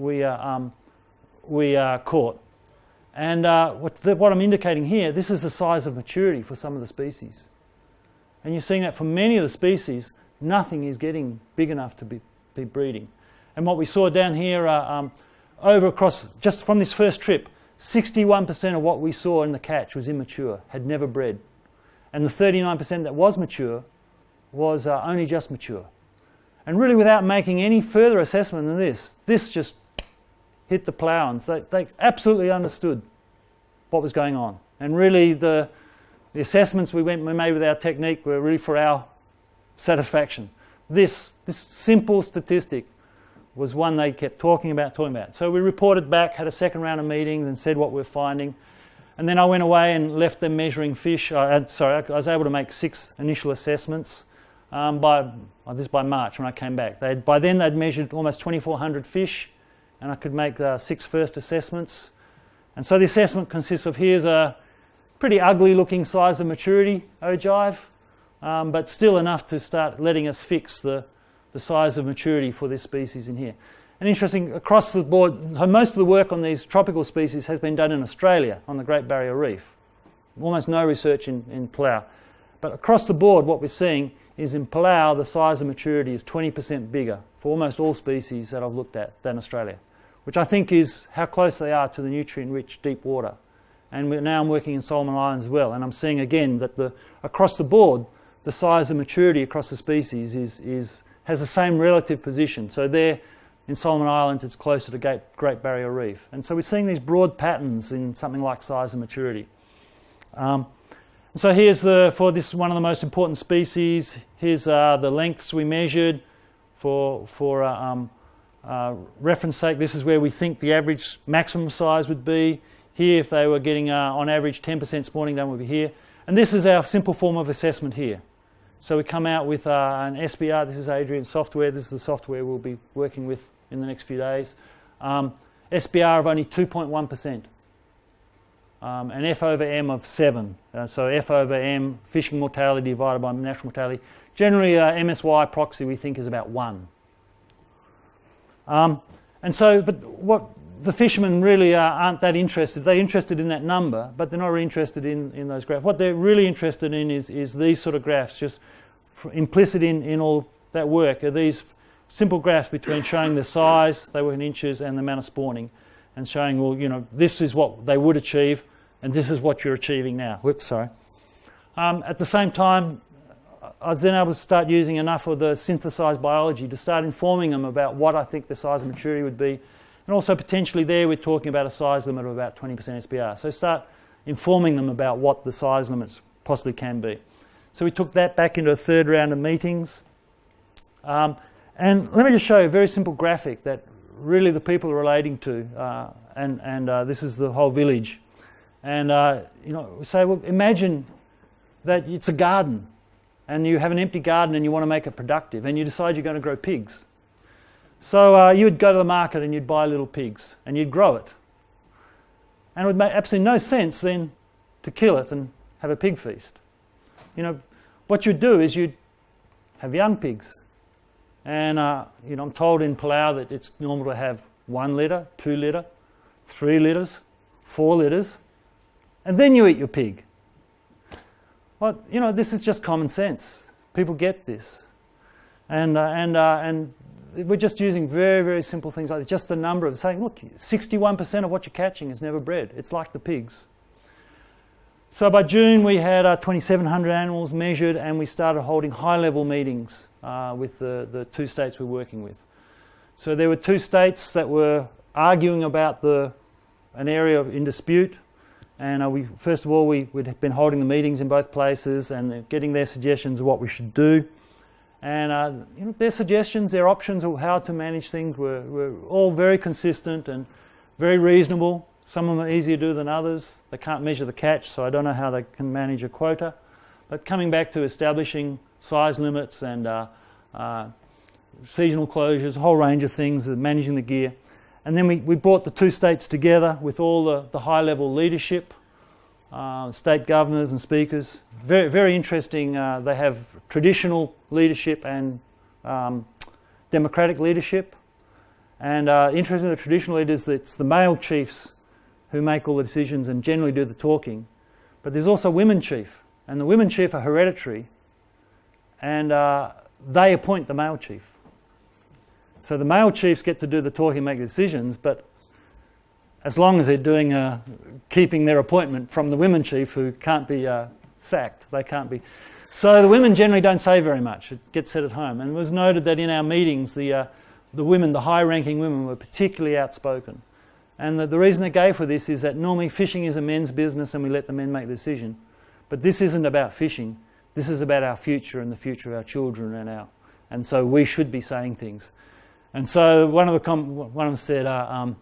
Speaker 1: caught. And what I'm indicating here, this is the size of maturity for some of the species. And you're seeing that for many of the species, nothing is getting big enough to be breeding. And what we saw down here, over across, just from this first trip, 61% of what we saw in the catch was immature, had never bred. And the 39% that was mature was only just mature. And really without making any further assessment than this just hit the plough, and they absolutely understood what was going on. And really the The assessments we made with our technique were really for our satisfaction. This simple statistic was one they kept talking about. So we reported back, had a second round of meetings and said what we're finding. And then I went away and left them measuring fish. I was able to make 6 initial assessments by March when I came back. By then they'd measured almost 2,400 fish, and I could make 6 first assessments. And so the assessment consists of, here's a pretty ugly looking size of maturity ogive, but still enough to start letting us fix the size of maturity for this species in here. And interesting, across the board, most of the work on these tropical species has been done in Australia on the Great Barrier Reef. Almost no research in Palau. But across the board, what we're seeing is in Palau, the size of maturity is 20% bigger for almost all species that I've looked at than Australia, which I think is how close they are to the nutrient-rich deep water. And now I'm working in Solomon Islands as well, and I'm seeing again that across the board, the size of maturity across the species has the same relative position. So there, in Solomon Islands, it's closer to Great Barrier Reef. And so we're seeing these broad patterns in something like size and maturity. So here's for this one of the most important species. Here's the lengths we measured for reference sake. This is where we think the average maximum size would be. Here, if they were getting on average 10% spawning done, would be here. And this is our simple form of assessment here. So we come out with an SBR. This is Adrian's software. This is the software we'll be working with in the next few days. SBR of only 2.1%. And F over M of 7. So F over M, fishing mortality divided by natural mortality. Generally, MSY proxy we think is about 1. And so, but what the fishermen really aren't that interested. They're interested in that number, but they're not really interested in those graphs. What they're really interested in is these sort of graphs. Just implicit in all that work are these simple graphs between showing the size, they work in inches, and the amount of spawning, and showing, well, you know, this is what they would achieve, and this is what you're achieving now. Whoops, sorry. At the same time, I was then able to start using enough of the synthesized biology to start informing them about what I think the size of maturity would be. And also potentially there we're talking about a size limit of about 20% SBR. So start informing them about what the size limits possibly can be. So we took that back into a third round of meetings. And let me just show you a very simple graphic that really the people are relating to. This is the whole village. And you know, we say, well, imagine that it's a garden and you have an empty garden and you want to make it productive and you decide you're going to grow pigs. So you would go to the market and you'd buy little pigs and you'd grow it. And it would make absolutely no sense then to kill it and have a pig feast. You know, what you'd do is you'd have young pigs. And you know, I'm told in Palau that it's normal to have 1 litter, 2 litter, 3 litters, 4 litters, and then you eat your pig. Well, you know, this is just common sense. People get this. And we're just using very, very simple things like just the number of saying, look, 61% of what you're catching is never bred. It's like the pigs. So by June we had 2,700 animals measured, and we started holding high-level meetings with the 2 states we're working with. So there were 2 states that were arguing about an area in dispute, and first of all we'd been holding the meetings in both places and getting their suggestions of what we should do. And you know, their suggestions, their options of how to manage things were all very consistent and very reasonable. Some of them are easier to do than others. They can't measure the catch, so I don't know how they can manage a quota. But coming back to establishing size limits and seasonal closures, a whole range of things, managing the gear. And then we brought the 2 states together with all the high-level leadership, state governors and speakers. Very, very interesting. They have traditional leadership and democratic leadership. And interesting, the traditional leaders, it's the male chiefs who make all the decisions and generally do the talking. But there's also women chief, and the women chief are hereditary, and they appoint the male chief. So the male chiefs get to do the talking and make the decisions, but as long as they're doing keeping their appointment from the women chief, who can't be sacked, they can't be. So the women generally don't say very much. It gets said at home. And it was noted that in our meetings, the women, the high-ranking women, were particularly outspoken. And the reason they gave for this is that normally fishing is a men's business and we let the men make the decision. But this isn't about fishing. This is about our future and the future of our children and so we should be saying things. And so one of them said,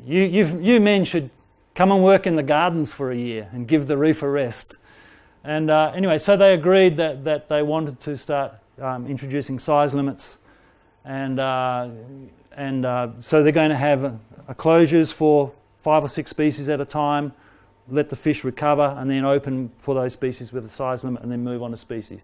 Speaker 1: you men should come and work in the gardens for a year and give the reef a rest. And anyway, so they agreed that they wanted to start introducing size limits, and so they're going to have closures for 5 or 6 species at a time, let the fish recover, and then open for those species with a size limit, and then move on to species.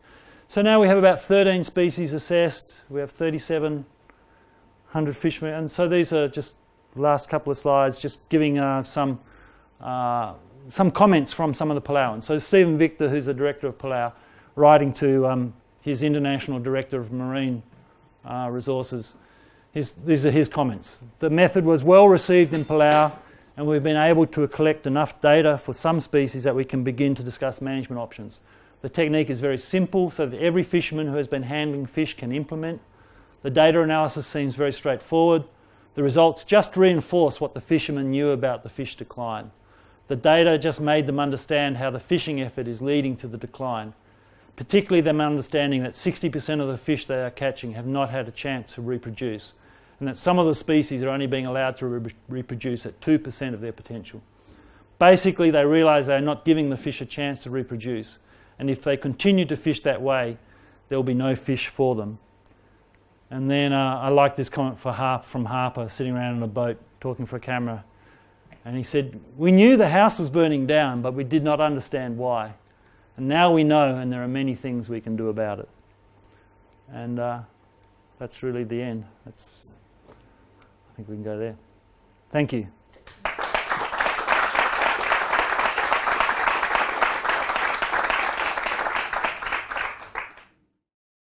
Speaker 1: So now we have about 13 species assessed. We have 3,700 fishermen, and so these are just the last couple of slides, just giving some comments from some of the Palauans. So Stephen Victor, who's the director of Palau, writing to his international director of marine resources, these are his comments. The method was well received in Palau, and we've been able to collect enough data for some species that we can begin to discuss management options. The technique is very simple, so that every fisherman who has been handling fish can implement. The data analysis seems very straightforward. The results just reinforce what the fishermen knew about the fish decline. The data just made them understand how the fishing effort is leading to the decline, particularly them understanding that 60% of the fish they are catching have not had a chance to reproduce, and that some of the species are only being allowed to reproduce at 2% of their potential. Basically, they realise they are not giving the fish a chance to reproduce, and if they continue to fish that way, there will be no fish for them. And then I like this comment from Harper, sitting around in a boat talking for a camera. And he said, "We knew the house was burning down, but we did not understand why. And now we know, and there are many things we can do about it." And that's really the end. I think we can go there. Thank you.